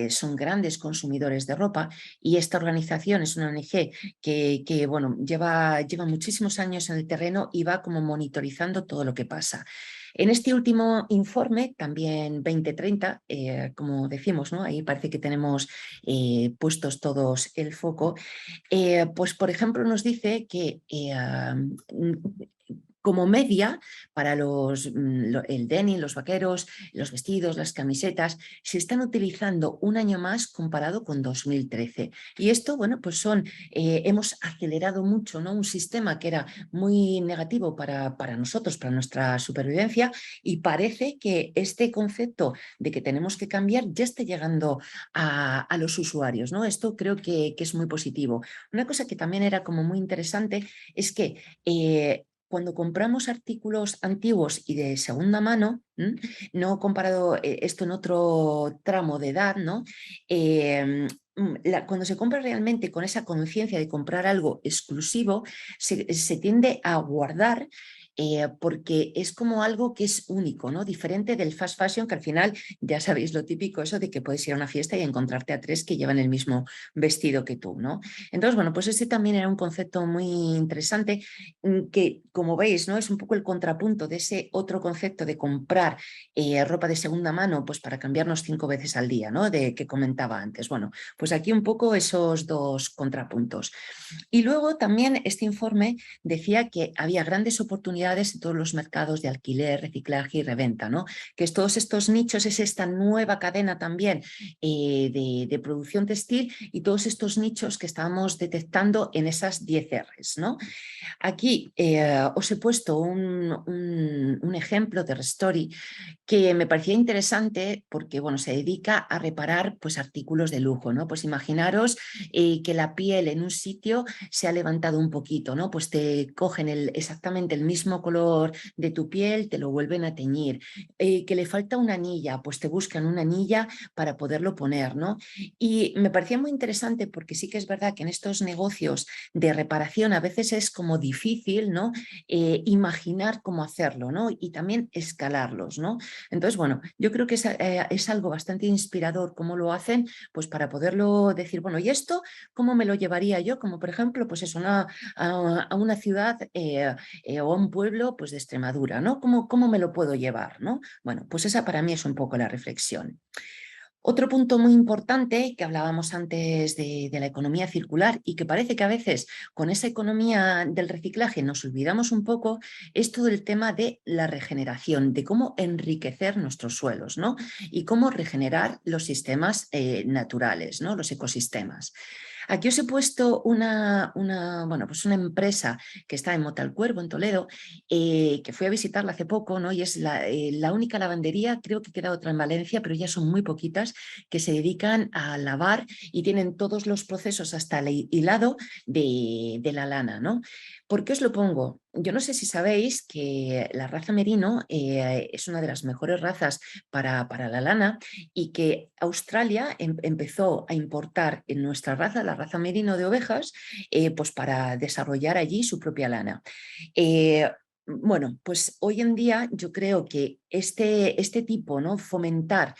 son grandes consumidores de ropa y esta organización es una ONG que bueno, lleva muchísimos años en el terreno y va como monitorizando todo lo que pasa. En este último informe, también 2030, como decimos, ¿no? Ahí parece que tenemos puestos todos el foco. Pues, por ejemplo, nos dice que como media para el denim, los vaqueros, los vestidos, las camisetas, se están utilizando un año más comparado con 2013. Y esto, bueno, pues hemos acelerado mucho, ¿no? Un sistema que era muy negativo para nosotros, para nuestra supervivencia, y parece que este concepto de que tenemos que cambiar ya está llegando a los usuarios, ¿no? Esto creo que es muy positivo. Una cosa que también era como muy interesante es que cuando compramos artículos antiguos y de segunda mano, no he comparado esto en otro tramo de edad, ¿no? Cuando se compra realmente con esa conciencia de comprar algo exclusivo, se tiende a guardar porque es como algo que es único, ¿no? Diferente del fast fashion, que al final ya sabéis lo típico eso de que puedes ir a una fiesta y encontrarte a tres que llevan el mismo vestido que tú, ¿no? Entonces, bueno, pues ese también era un concepto muy interesante que, como veis, ¿no? Es un poco el contrapunto de ese otro concepto de comprar ropa de segunda mano, pues para cambiarnos 5 veces al día, ¿no? De que comentaba antes. Bueno, pues aquí un poco esos dos contrapuntos. Y luego también este informe decía que había grandes oportunidades en todos los mercados de alquiler, reciclaje y reventa, ¿no? Que es todos estos nichos, es esta nueva cadena también de producción textil y todos estos nichos que estábamos detectando en esas 10 Rs, ¿no? Aquí os he puesto un ejemplo de Restory que me parecía interesante porque bueno, se dedica a reparar pues, artículos de lujo, ¿no? Pues imaginaros que la piel en un sitio se ha levantado un poquito, ¿no? Pues te cogen exactamente el mismo color de tu piel, te lo vuelven a teñir. Que le falta una anilla, pues te buscan una anilla para poderlo poner, ¿no? Y me parecía muy interesante porque sí que es verdad que en estos negocios de reparación a veces es como difícil, ¿no? Imaginar cómo hacerlo, ¿no? Y también escalarlos, ¿no? Entonces, bueno, yo creo que es algo bastante inspirador cómo lo hacen, pues para poderlo decir, bueno, ¿y esto cómo me lo llevaría yo? Como por ejemplo, pues es a una ciudad o a un pueblo pues de Extremadura, ¿no? ¿Cómo me lo puedo llevar, ¿no? Bueno, pues esa para mí es un poco la reflexión. Otro punto muy importante que hablábamos antes de la economía circular y que parece que a veces con esa economía del reciclaje nos olvidamos un poco es todo el tema de la regeneración, de cómo enriquecer nuestros suelos, ¿no? Y cómo regenerar los sistemas naturales, ¿no? Los ecosistemas. Aquí os he puesto bueno, pues una empresa que está en Motalcuervo, en Toledo, que fui a visitarla hace poco, ¿no? Y es la única lavandería, creo que queda otra en Valencia, pero ya son muy poquitas, que se dedican a lavar y tienen todos los procesos hasta el hilado de la lana, ¿no? ¿Por qué os lo pongo? Yo no sé si sabéis que la raza merino es una de las mejores razas para la lana y que Australia empezó a importar en nuestra raza, la raza merino de ovejas, pues para desarrollar allí su propia lana. Eh, bueno, pues hoy en día yo creo que este tipo, ¿no? Fomentar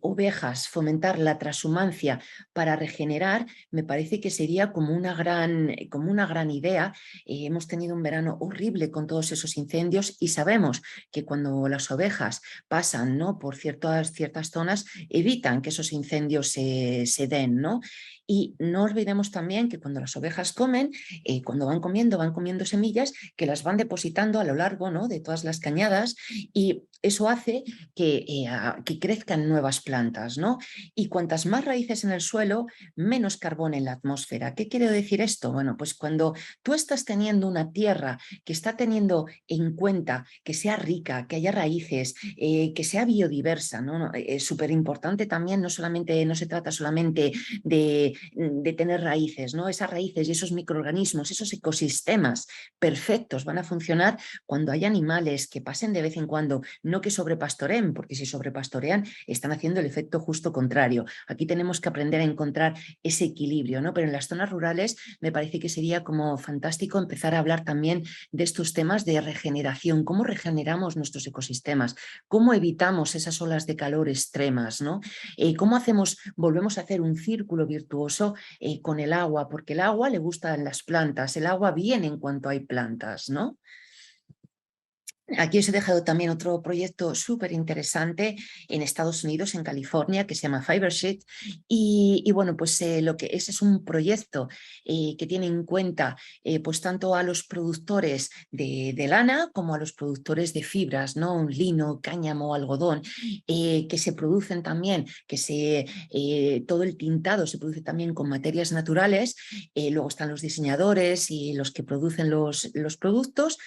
ovejas, fomentar la transhumancia para regenerar, me parece que sería como una gran idea. Hemos tenido un verano horrible con todos esos incendios y sabemos que cuando las ovejas pasan, ¿no? Por ciertas zonas, evitan que esos incendios se den, ¿no? Y no olvidemos también que cuando las ovejas comen, cuando van comiendo semillas que las van depositando a lo largo, ¿no? De todas las cañadas y eso hace que crezcan nuevas plantas, ¿no? Y cuantas más raíces en el suelo, menos carbón en la atmósfera. ¿Qué quiere decir esto? Bueno, pues cuando tú estás teniendo una tierra que está teniendo en cuenta que sea rica, que haya raíces, que sea biodiversa, ¿no? Es súper importante también, no se trata solamente de tener raíces, ¿no? Esas raíces y esos microorganismos, esos ecosistemas perfectos van a funcionar cuando hay animales que pasen de vez en cuando, no que sobrepastoreen, porque si sobrepastorean están haciendo el efecto justo contrario. Aquí tenemos que aprender a encontrar ese equilibrio, ¿no? Pero en las zonas rurales me parece que sería como fantástico empezar a hablar también de estos temas de regeneración, cómo regeneramos nuestros ecosistemas, cómo evitamos esas olas de calor extremas, ¿no? ¿Cómo volvemos a hacer un círculo virtuoso con el agua? Porque el agua le gustan las plantas, el agua viene en cuanto hay plantas, ¿no? Aquí os he dejado también otro proyecto súper interesante en Estados Unidos, en California, que se llama Fibersheet. Bueno, pues ese es un proyecto que tiene en cuenta pues tanto a los productores de lana como a los productores de fibras, ¿no? Un lino, cáñamo, algodón, que se producen también, todo el tintado se produce también con materias naturales. Luego están los diseñadores y los que producen los productos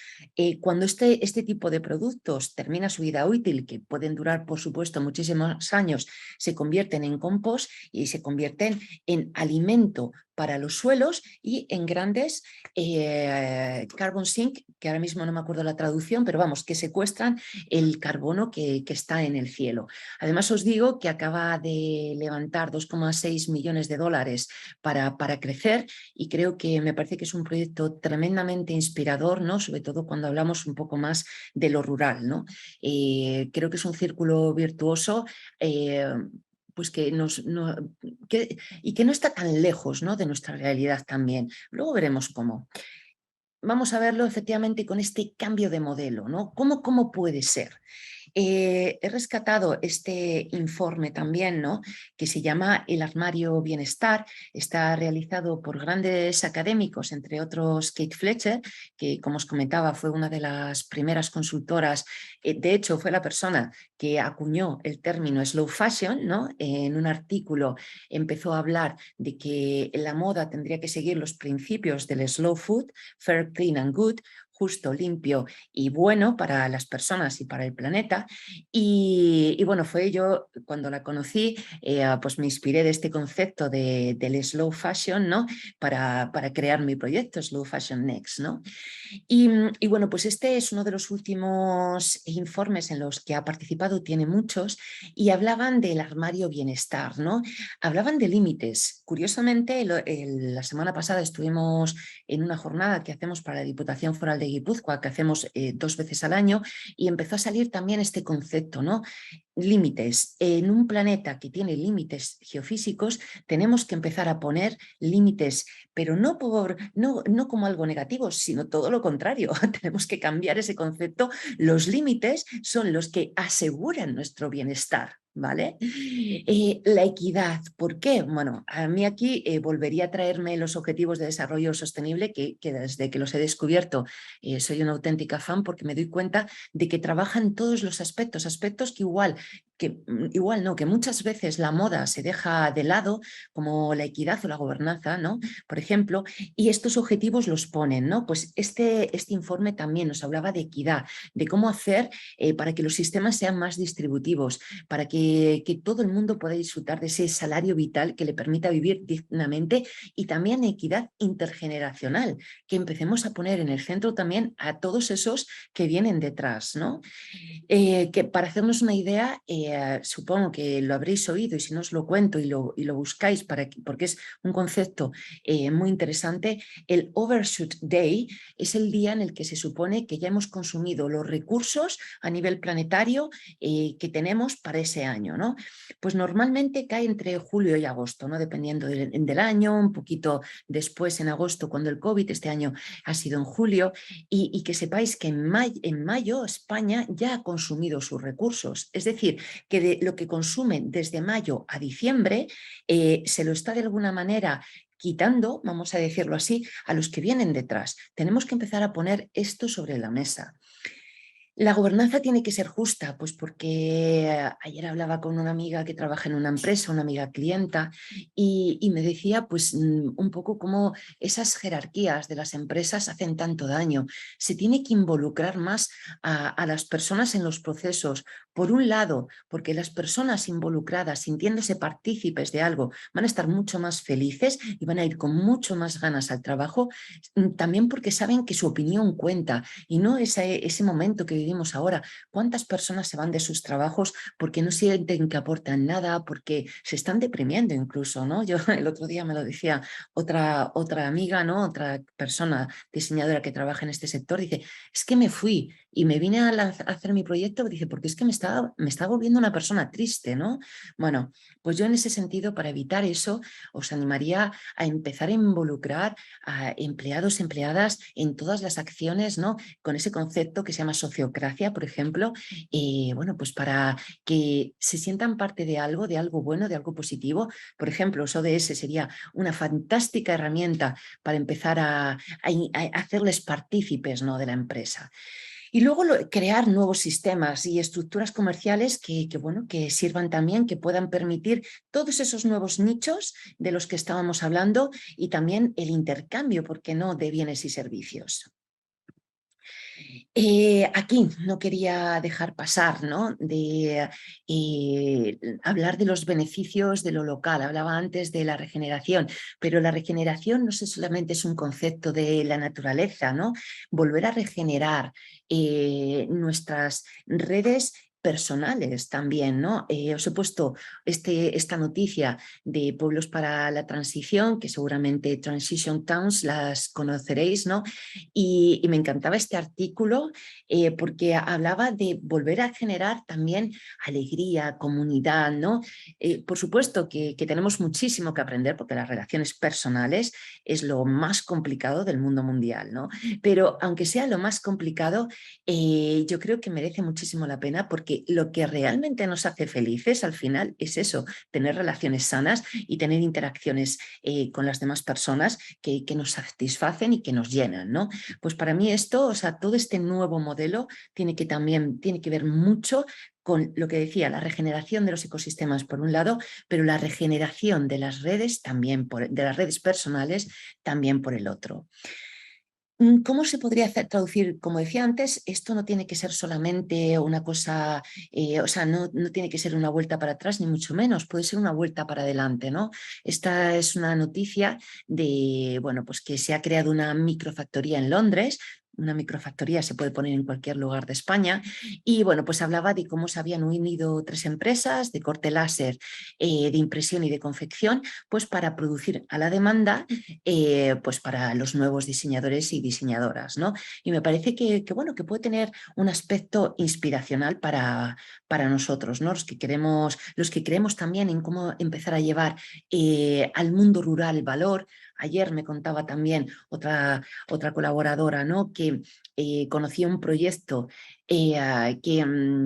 cuando este tipo de productos termina su vida útil, que pueden durar, por supuesto, muchísimos años, se convierten en compost y se convierten en alimento para los suelos y en grandes carbon sink, que ahora mismo no me acuerdo la traducción, pero vamos, que secuestran el carbono que está en el cielo. Además os digo que acaba de levantar 2,6 millones de dólares para crecer y creo que me parece que es un proyecto tremendamente inspirador, ¿no? Sobre todo cuando hablamos un poco más de lo rural, ¿no? Creo que es un círculo virtuoso pues y que no está tan lejos, ¿no?, de nuestra realidad también. Luego veremos cómo. Vamos a verlo efectivamente con este cambio de modelo, ¿no? ¿Cómo puede ser? He rescatado este informe también, ¿no?, que se llama El armario bienestar. Está realizado por grandes académicos, entre otros Kate Fletcher, que como os comentaba fue una de las primeras consultoras. De hecho fue la persona que acuñó el término slow fashion, ¿no? En un artículo empezó a hablar de que la moda tendría que seguir los principios del slow food, fair, clean and good, justo, limpio y bueno para las personas y para el planeta. Y bueno, fue yo cuando la conocí, pues me inspiré de este concepto del slow fashion, ¿no?, para crear mi proyecto Slow Fashion Next, ¿no? Y bueno, pues este es uno de los últimos informes en los que ha participado, tiene muchos, y hablaban del armario bienestar, ¿no? Hablaban de límites. Curiosamente, la semana pasada estuvimos en una jornada que hacemos para la Diputación Foral de Guipúzcoa, que hacemos 2 veces al año, y empezó a salir también este concepto, ¿no? Límites. En un planeta que tiene límites geofísicos, tenemos que empezar a poner límites, pero no como algo negativo, sino todo lo contrario. Tenemos que cambiar ese concepto. Los límites son los que aseguran nuestro bienestar, ¿vale? La equidad, ¿por qué? Bueno, a mí aquí volvería a traerme los objetivos de desarrollo sostenible, que desde que los he descubierto soy una auténtica fan, porque me doy cuenta de que trabajan todos los aspectos igual no, que muchas veces la moda se deja de lado, como la equidad o la gobernanza, ¿no?, por ejemplo, y estos objetivos los ponen, ¿no? Pues este informe también nos hablaba de equidad, de cómo hacer para que los sistemas sean más distributivos, para que todo el mundo pueda disfrutar de ese salario vital que le permita vivir dignamente, y también equidad intergeneracional, que empecemos a poner en el centro también a todos esos que vienen detrás, ¿no? Que para hacernos una idea, supongo que lo habréis oído, y si no os lo cuento y lo buscáis porque es un concepto muy interesante. El Overshoot Day es el día en el que se supone que ya hemos consumido los recursos a nivel planetario que tenemos para ese año, ¿no? Pues normalmente cae entre julio y agosto, ¿no?, dependiendo del año, un poquito después en agosto cuando el COVID, este año ha sido en julio, y que sepáis que en mayo España ya ha consumido sus recursos. Es decir, que de lo que consumen desde mayo a diciembre se lo está de alguna manera quitando, vamos a decirlo así, a los que vienen detrás. Tenemos que empezar a poner esto sobre la mesa. La gobernanza tiene que ser justa, pues porque ayer hablaba con una amiga que trabaja en una empresa, una amiga clienta, y me decía pues un poco cómo esas jerarquías de las empresas hacen tanto daño. Se tiene que involucrar más a las personas en los procesos. Por un lado, porque las personas involucradas, sintiéndose partícipes de algo, van a estar mucho más felices y van a ir con mucho más ganas al trabajo, también porque saben que su opinión cuenta, y no ese momento que vivimos ahora. ¿Cuántas personas se van de sus trabajos porque no sienten que aportan nada, porque se están deprimiendo incluso, ¿no? Yo el otro día me lo decía otra amiga, ¿no?, otra persona diseñadora que trabaja en este sector, dice, es que me fui y me vine a hacer mi proyecto, dice, porque es que me estaba volviendo una persona triste, ¿no? Bueno, pues yo en ese sentido, para evitar eso, os animaría a empezar a involucrar a empleados, empleadas en todas las acciones, ¿no?, con ese concepto que se llama sociocracia, por ejemplo, bueno, pues para que se sientan parte de algo bueno, de algo positivo. Por ejemplo, los ODS sería una fantástica herramienta para empezar a hacerles partícipes, ¿no?, de la empresa. Y luego crear nuevos sistemas y estructuras comerciales bueno, que sirvan también, que puedan permitir todos esos nuevos nichos de los que estábamos hablando, y también el intercambio, ¿por qué no?, de bienes y servicios. Aquí no quería dejar pasar, ¿no? De hablar de los beneficios de lo local. Hablaba antes de la regeneración, pero la regeneración no solamente es un concepto de la naturaleza, ¿no? Volver a regenerar nuestras redes personales también, ¿no? Os he puesto esta noticia de Pueblos para la Transición, que seguramente Transition Towns las conoceréis, ¿no? Y me encantaba este artículo porque hablaba de volver a generar también alegría, comunidad, ¿no? Por supuesto que tenemos muchísimo que aprender porque las relaciones personales es lo más complicado del mundo mundial, ¿no? Pero aunque sea lo más complicado, yo creo que merece muchísimo la pena porque lo que realmente nos hace felices al final es eso, tener relaciones sanas y tener interacciones con las demás personas que nos satisfacen y que nos llenan, ¿no? Pues para mí esto, o sea, todo este nuevo modelo tiene que ver mucho con lo que decía, la regeneración de los ecosistemas por un lado, pero la regeneración de las redes también, de las redes personales también por el otro. ¿Cómo se podría traducir? Como decía antes, esto no tiene que ser solamente una cosa, o sea, no tiene que ser una vuelta para atrás, ni mucho menos, puede ser una vuelta para adelante, ¿no? Esta es una noticia de, bueno, pues que se ha creado una microfactoría en Londres. Una microfactoría se puede poner en cualquier lugar de España y bueno, pues hablaba de cómo se habían unido 3 empresas de corte láser, de impresión y de confección, pues para producir a la demanda pues para los nuevos diseñadores y diseñadoras, ¿no? Y me parece bueno, que puede tener un aspecto inspiracional para nosotros, ¿no? Los que creemos también en cómo empezar a llevar al mundo rural valor. Ayer me contaba también otra colaboradora, ¿no? Que conocía un proyecto que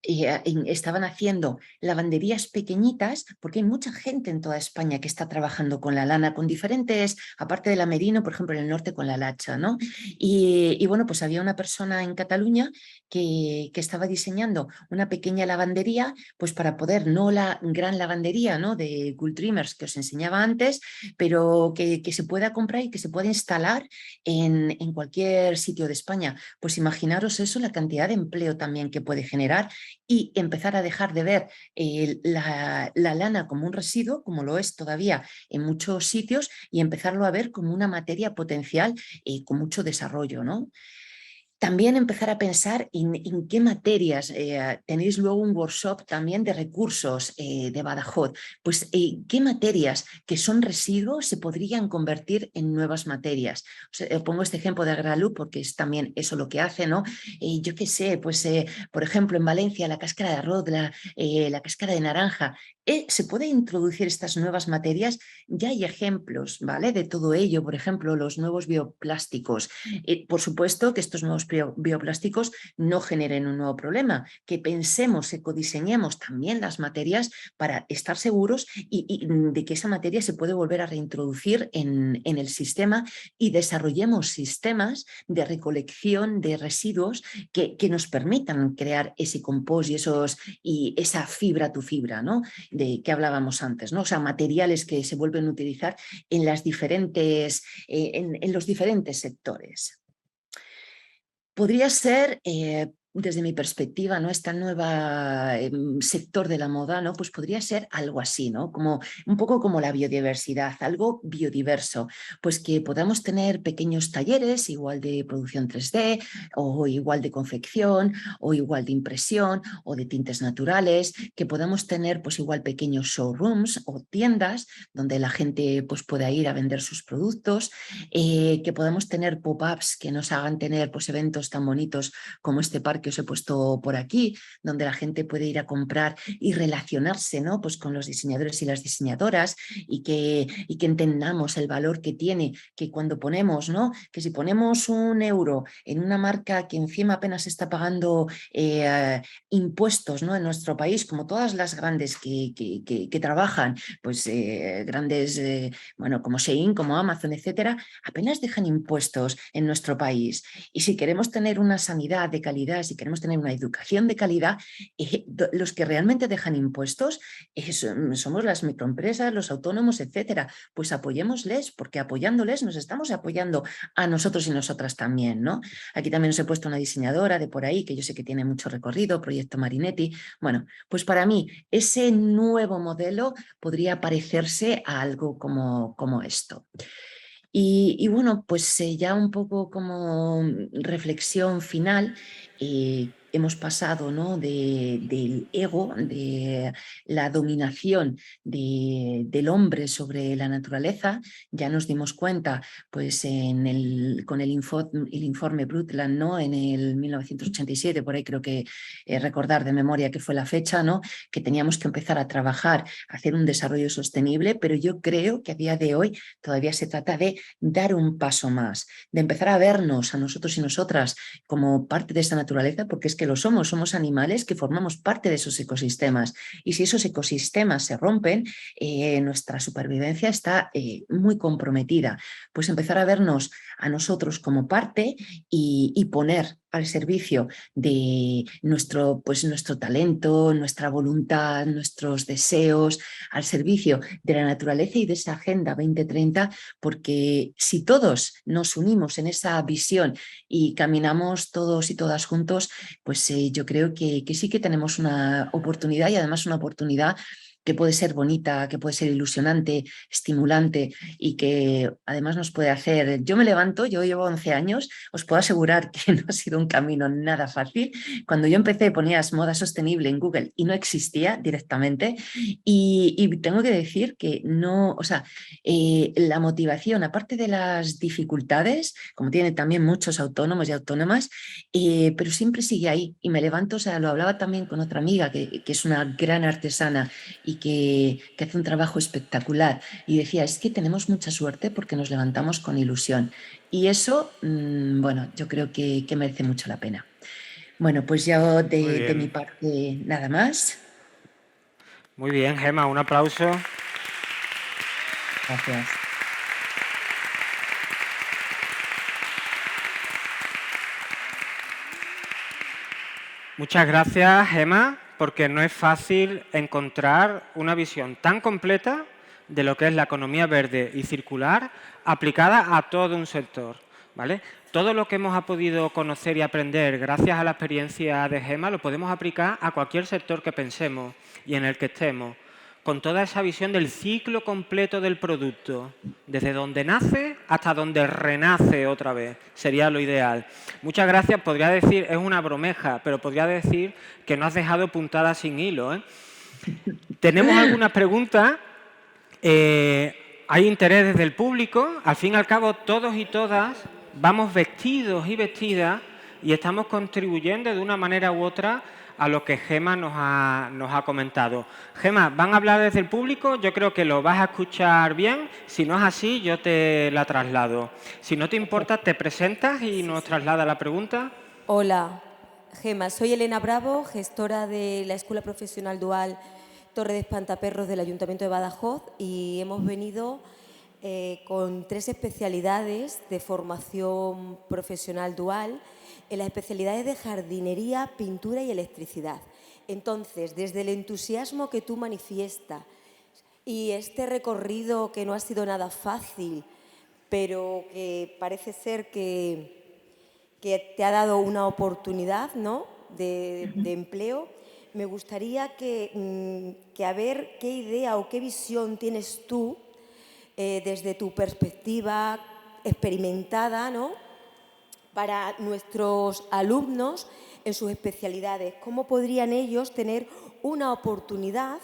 estaban haciendo lavanderías pequeñitas, porque hay mucha gente en toda España que está trabajando con la lana, con diferentes, aparte de la merino, por ejemplo, en el norte con la lacha, ¿no? Y bueno, pues había una persona en Cataluña que estaba diseñando una pequeña lavandería, pues para poder, no la gran lavandería, ¿no? De Cool Trimmers que os enseñaba antes, pero que se pueda comprar y que se pueda instalar en cualquier sitio de España. Pues imaginaros eso, la cantidad de empleo también que puede generar y empezar a dejar de ver la lana como un residuo, como lo es todavía en muchos sitios, y empezarlo a ver como una materia potencial con mucho desarrollo, ¿no? También empezar a pensar en qué materias, tenéis luego un workshop también de recursos de Badajoz, pues qué materias que son residuos se podrían convertir en nuevas materias. O sea, pongo este ejemplo de Agraluz porque es también eso lo que hace, ¿no? Yo qué sé, pues por ejemplo en Valencia la cáscara de arroz, la cáscara de naranja, se puede introducir estas nuevas materias, ya hay ejemplos, ¿vale? De todo ello, por ejemplo, los nuevos bioplásticos. Por supuesto que estos nuevos bioplásticos no generen un nuevo problema, que pensemos, ecodiseñemos también las materias para estar seguros y de que esa materia se puede volver a reintroducir en el sistema y desarrollemos sistemas de recolección de residuos que nos permitan crear ese compost y esa fibra tu fibra, ¿no? De que hablábamos antes, ¿no? O sea, materiales que se vuelven a utilizar en los diferentes sectores. Podría ser, desde mi perspectiva, ¿no? Esta nueva sector de la moda, ¿no? Pues podría ser algo así, ¿no? Como, un poco como la biodiversidad, algo biodiverso, pues que podamos tener pequeños talleres, igual de producción 3D, o igual de confección, o igual de impresión, o de tintes naturales, que podamos tener pues igual pequeños showrooms o tiendas donde la gente pues pueda ir a vender sus productos, que podamos tener pop-ups que nos hagan tener pues eventos tan bonitos como este par que os he puesto por aquí, donde la gente puede ir a comprar y relacionarse, ¿no? Pues con los diseñadores y las diseñadoras y que entendamos el valor que tiene, que cuando ponemos, ¿no? Que si ponemos 1 euro en una marca que encima apenas está pagando impuestos, ¿no? En nuestro país, como todas las grandes que trabajan, pues grandes, bueno, como Shein, como Amazon, etcétera, apenas dejan impuestos en nuestro país. Y si queremos tener una sanidad de calidad si queremos tener una educación de calidad, los que realmente dejan impuestos somos las microempresas, los autónomos, etcétera. Pues apoyémosles, porque apoyándoles nos estamos apoyando a nosotros y nosotras también, ¿no? Aquí también os he puesto una diseñadora de por ahí, que yo sé que tiene mucho recorrido, Proyecto Marinetti. Bueno, pues para mí ese nuevo modelo podría parecerse a algo como esto. Y bueno, pues ya un poco como reflexión final, hemos pasado, ¿no? Del ego, de la dominación del hombre sobre la naturaleza. Ya nos dimos cuenta pues, con el informe Brundtland, ¿no? En el 1987, por ahí creo que recordar de memoria que fue la fecha, ¿no? Que teníamos que empezar a trabajar, a hacer un desarrollo sostenible, pero yo creo que a día de hoy todavía se trata de dar un paso más, de empezar a vernos a nosotros y nosotras como parte de esta naturaleza, porque es que lo somos animales que formamos parte de esos ecosistemas. Y si esos ecosistemas se rompen, nuestra supervivencia está muy comprometida. Pues empezar a vernos a nosotros como parte y poner al servicio de nuestro talento, nuestra voluntad, nuestros deseos, al servicio de la naturaleza y de esa Agenda 2030, porque si todos nos unimos en esa visión y caminamos todos y todas juntos, pues yo creo que sí que tenemos una oportunidad, y además una oportunidad que puede ser bonita, que puede ser ilusionante, estimulante y que además nos puede hacer... Yo me levanto, yo llevo 11 años, os puedo asegurar que no ha sido un camino nada fácil. Cuando yo empecé ponías moda sostenible en Google y no existía directamente, y tengo que decir que no, o sea, la motivación, aparte de las dificultades, como tienen también muchos autónomos y autónomas, pero siempre sigue ahí y me levanto, o sea, lo hablaba también con otra amiga que es una gran artesana y que hace un trabajo espectacular, y decía, es que tenemos mucha suerte porque nos levantamos con ilusión, y eso, bueno, yo creo que merece mucho la pena. Bueno, pues yo Muy de mi bien. parte nada más. Muy bien, Gemma, un aplauso. Gracias. Muchas gracias, Gemma, porque no es fácil encontrar una visión tan completa de lo que es la economía verde y circular aplicada a todo un sector, ¿vale? Todo lo que hemos podido conocer y aprender gracias a la experiencia de Gemma lo podemos aplicar a cualquier sector que pensemos y en el que estemos, con toda esa visión del ciclo completo del producto, desde donde nace hasta donde renace otra vez, sería lo ideal. Muchas gracias, podría decir, es una bromeja, pero podría decir que no has dejado puntada sin hilo, ¿eh? Tenemos algunas preguntas, hay interés desde el público, al fin y al cabo todos y todas vamos vestidos y vestidas y estamos contribuyendo de una manera u otra a lo que Gemma nos ha comentado. Gemma, ¿van a hablar desde el público? Yo creo que lo vas a escuchar bien. Si no es así, yo te la traslado. Si no te importa, te presentas y nos traslada la pregunta. Hola, Gemma. Soy Elena Bravo, gestora de la Escuela Profesional Dual Torre de Espantaperros del Ayuntamiento de Badajoz, y hemos venido con 3 especialidades de formación profesional dual en las especialidades de jardinería, pintura y electricidad. Entonces, desde el entusiasmo que tú manifiestas y este recorrido que no ha sido nada fácil, pero que parece ser que te ha dado una oportunidad, ¿no?, de empleo, me gustaría que a ver qué idea o qué visión tienes tú desde tu perspectiva experimentada, ¿no?, para nuestros alumnos en sus especialidades. ¿Cómo podrían ellos tener una oportunidad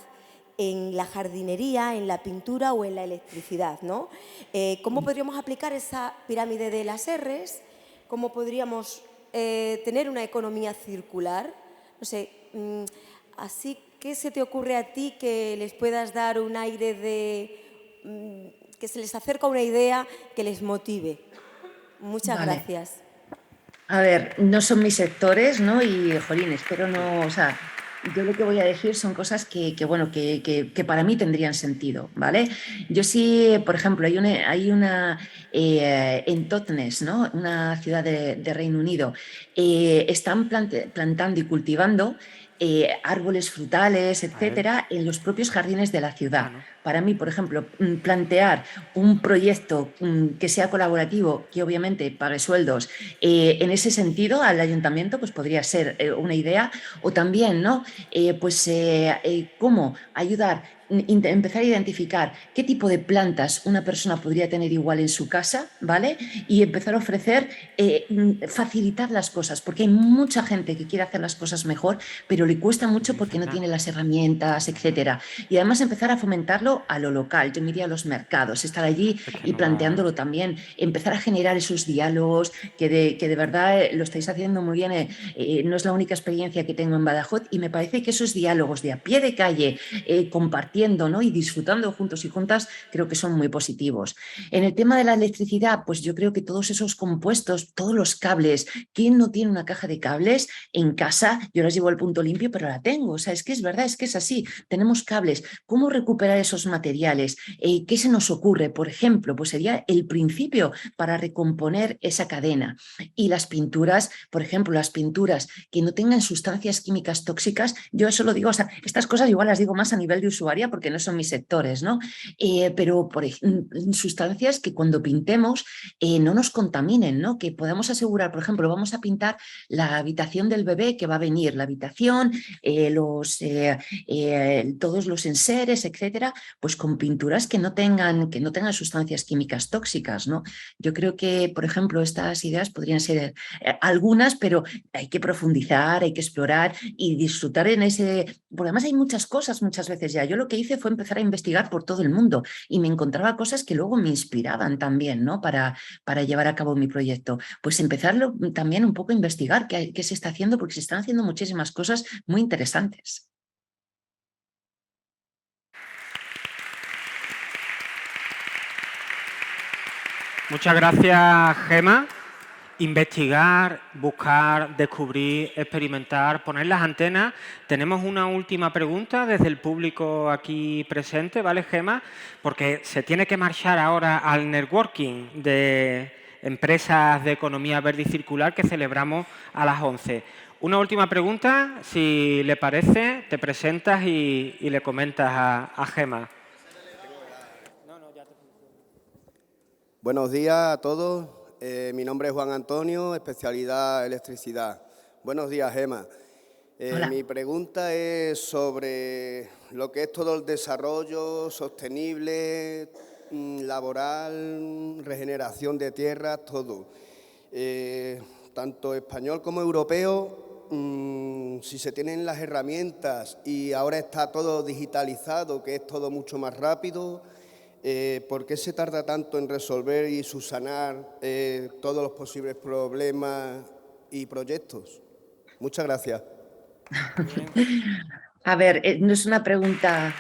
en la jardinería, en la pintura o en la electricidad, ¿no? ¿Cómo podríamos aplicar esa pirámide de las R's? ¿Cómo podríamos tener una economía circular? No sé, así, ¿qué se te ocurre a ti que les puedas dar un aire de... que se les acerca una idea que les motive? Muchas gracias. A ver, no son mis sectores, ¿no? Y, jolín, espero no, o sea, yo lo que voy a decir son cosas bueno, que para mí tendrían sentido, ¿vale? Yo sí, por ejemplo, hay una en Totnes, ¿no? Una ciudad de Reino Unido, están plantando y cultivando árboles frutales, A ver, etcétera, en los propios jardines de la ah, ciudad. no. Para mí, por ejemplo, plantear un proyecto que sea colaborativo, que obviamente pague sueldos, en ese sentido, al ayuntamiento, pues podría ser una idea. O también, ¿no? Cómo ayudar, empezar a identificar qué tipo de plantas una persona podría tener igual en su casa, ¿vale? Y empezar a ofrecer, facilitar las cosas, porque hay mucha gente que quiere hacer las cosas mejor, pero le cuesta ¿Qué mucho porque dices, no nada? tiene las herramientas, etcétera. Y además empezar a fomentarlo a lo local, yo me iría a los mercados, estar allí Es que y no va... planteándolo también, empezar a generar esos diálogos que de verdad lo estáis haciendo muy bien. No es la única experiencia que tengo en Badajoz y me parece que esos diálogos de a pie de calle, compartiendo, ¿no? Y disfrutando juntos y juntas, creo que son muy positivos. En el tema de la electricidad, pues yo creo que todos esos compuestos, todos los cables, ¿quién no tiene una caja de cables en casa? Yo las llevo al punto limpio, pero la tengo. O sea, es que es verdad, es que es así. Tenemos cables. ¿Cómo recuperar esos materiales? ¿Qué se nos ocurre? Por ejemplo, pues sería el principio para recomponer esa cadena. Y las pinturas, por ejemplo, las pinturas que no tengan sustancias químicas tóxicas, yo eso lo digo, o sea, estas cosas igual las digo más a nivel de usuaria porque no son mis sectores, ¿no? Pero sustancias que cuando pintemos no nos contaminen, ¿no? Que podamos asegurar, por ejemplo, vamos a pintar la habitación del bebé que va a venir, la habitación, todos los enseres, etcétera, pues con pinturas que no tengan sustancias químicas tóxicas, ¿no? Yo creo que, por ejemplo, estas ideas podrían ser algunas, pero hay que profundizar, hay que explorar y disfrutar en ese... Porque además hay muchas cosas muchas veces ya. Yo lo que hice fue empezar a investigar por todo el mundo y me encontraba cosas que luego me inspiraban también, ¿no? Para llevar a cabo mi proyecto. Pues empezarlo también un poco a investigar qué se está haciendo, porque se están haciendo muchísimas cosas muy interesantes. Muchas gracias, Gema. Investigar, buscar, descubrir, experimentar, poner las antenas. Tenemos una última pregunta desde el público aquí presente, ¿vale, Gema? Porque se tiene que marchar ahora al networking de empresas de economía verde y circular que celebramos a las 11. Una última pregunta, si le parece, te presentas y le comentas a Gema. Buenos días a todos. Mi nombre es Juan Antonio, especialidad electricidad. Buenos días, Gema. Hola. Mi pregunta es sobre lo que es todo el desarrollo sostenible, laboral, regeneración de tierras, todo. Tanto español como europeo, si se tienen las herramientas y ahora está todo digitalizado, que es todo mucho más rápido, ¿por qué se tarda tanto en resolver y subsanar todos los posibles problemas y proyectos? Muchas gracias. A ver, no es una pregunta...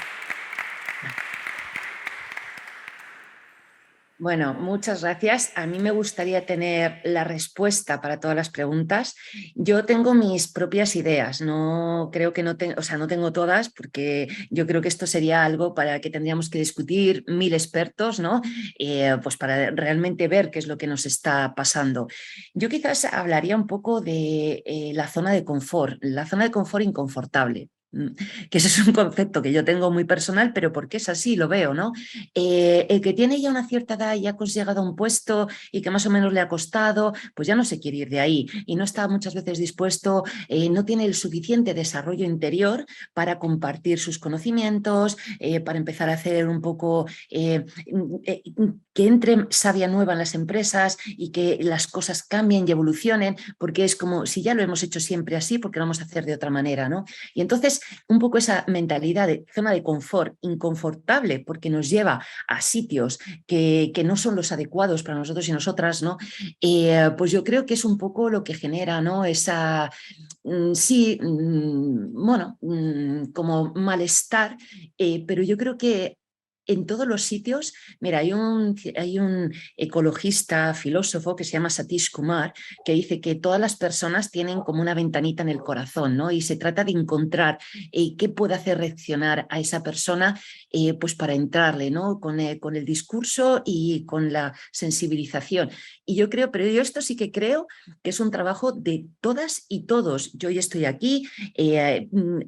Bueno, muchas gracias. A mí me gustaría tener la respuesta para todas las preguntas. Yo tengo mis propias ideas, no creo que no tengo, o sea, no tengo todas, porque yo creo que esto sería algo para que tendríamos que discutir 1000 expertos, ¿no? Pues para realmente ver qué es lo que nos está pasando. Yo quizás hablaría un poco de la zona de confort inconfortable. Que ese es un concepto que yo tengo muy personal, pero porque es así, lo veo, ¿no? El que tiene ya una cierta edad y ya ha llegado a un puesto y que más o menos le ha costado, pues ya no se quiere ir de ahí y no está muchas veces dispuesto, no tiene el suficiente desarrollo interior para compartir sus conocimientos, para empezar a hacer un poco, que entre savia nueva en las empresas y que las cosas cambien y evolucionen, porque es como si ya lo hemos hecho siempre así, porque lo vamos a hacer de otra manera, ¿no? Y entonces un poco esa mentalidad de zona de confort, inconfortable, porque nos lleva a sitios que no son los adecuados para nosotros y nosotras, ¿no? Pues yo creo que es un poco lo que genera, ¿no? Esa, sí, bueno, como malestar, pero yo creo que en todos los sitios. Mira, hay un ecologista, filósofo que se llama Satish Kumar, que dice que todas las personas tienen como una ventanita en el corazón, ¿no? Y se trata de encontrar qué puede hacer reaccionar a esa persona, pues para entrarle, ¿no? Con el discurso y con la sensibilización. Y yo creo, pero yo esto sí que creo que es un trabajo de todas y todos. Yo hoy estoy aquí,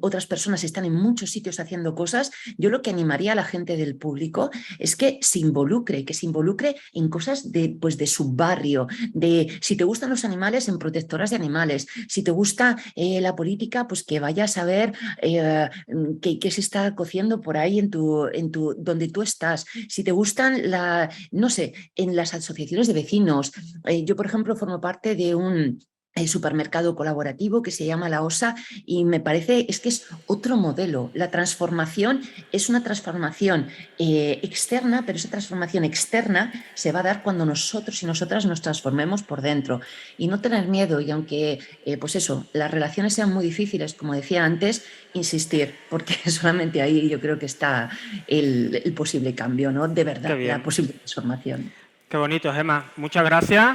otras personas están en muchos sitios haciendo cosas. Yo lo que animaría a la gente del público es que se involucre en cosas pues de su barrio, de si te gustan los animales, en protectoras de animales, si te gusta la política, pues que vayas a ver qué se está cociendo por ahí donde tú estás, si te gustan no sé, en las asociaciones de vecinos. Yo, por ejemplo, formo parte de un supermercado colaborativo que se llama La Osa y me parece es que es otro modelo. La transformación es una transformación externa, pero esa transformación externa se va a dar cuando nosotros y nosotras nos transformemos por dentro. Y no tener miedo, y aunque pues eso, las relaciones sean muy difíciles, como decía antes, insistir, porque solamente ahí yo creo que está el posible cambio, ¿no? De verdad, Qué bien. la posible transformación. Qué bonito, Gemma. Muchas gracias.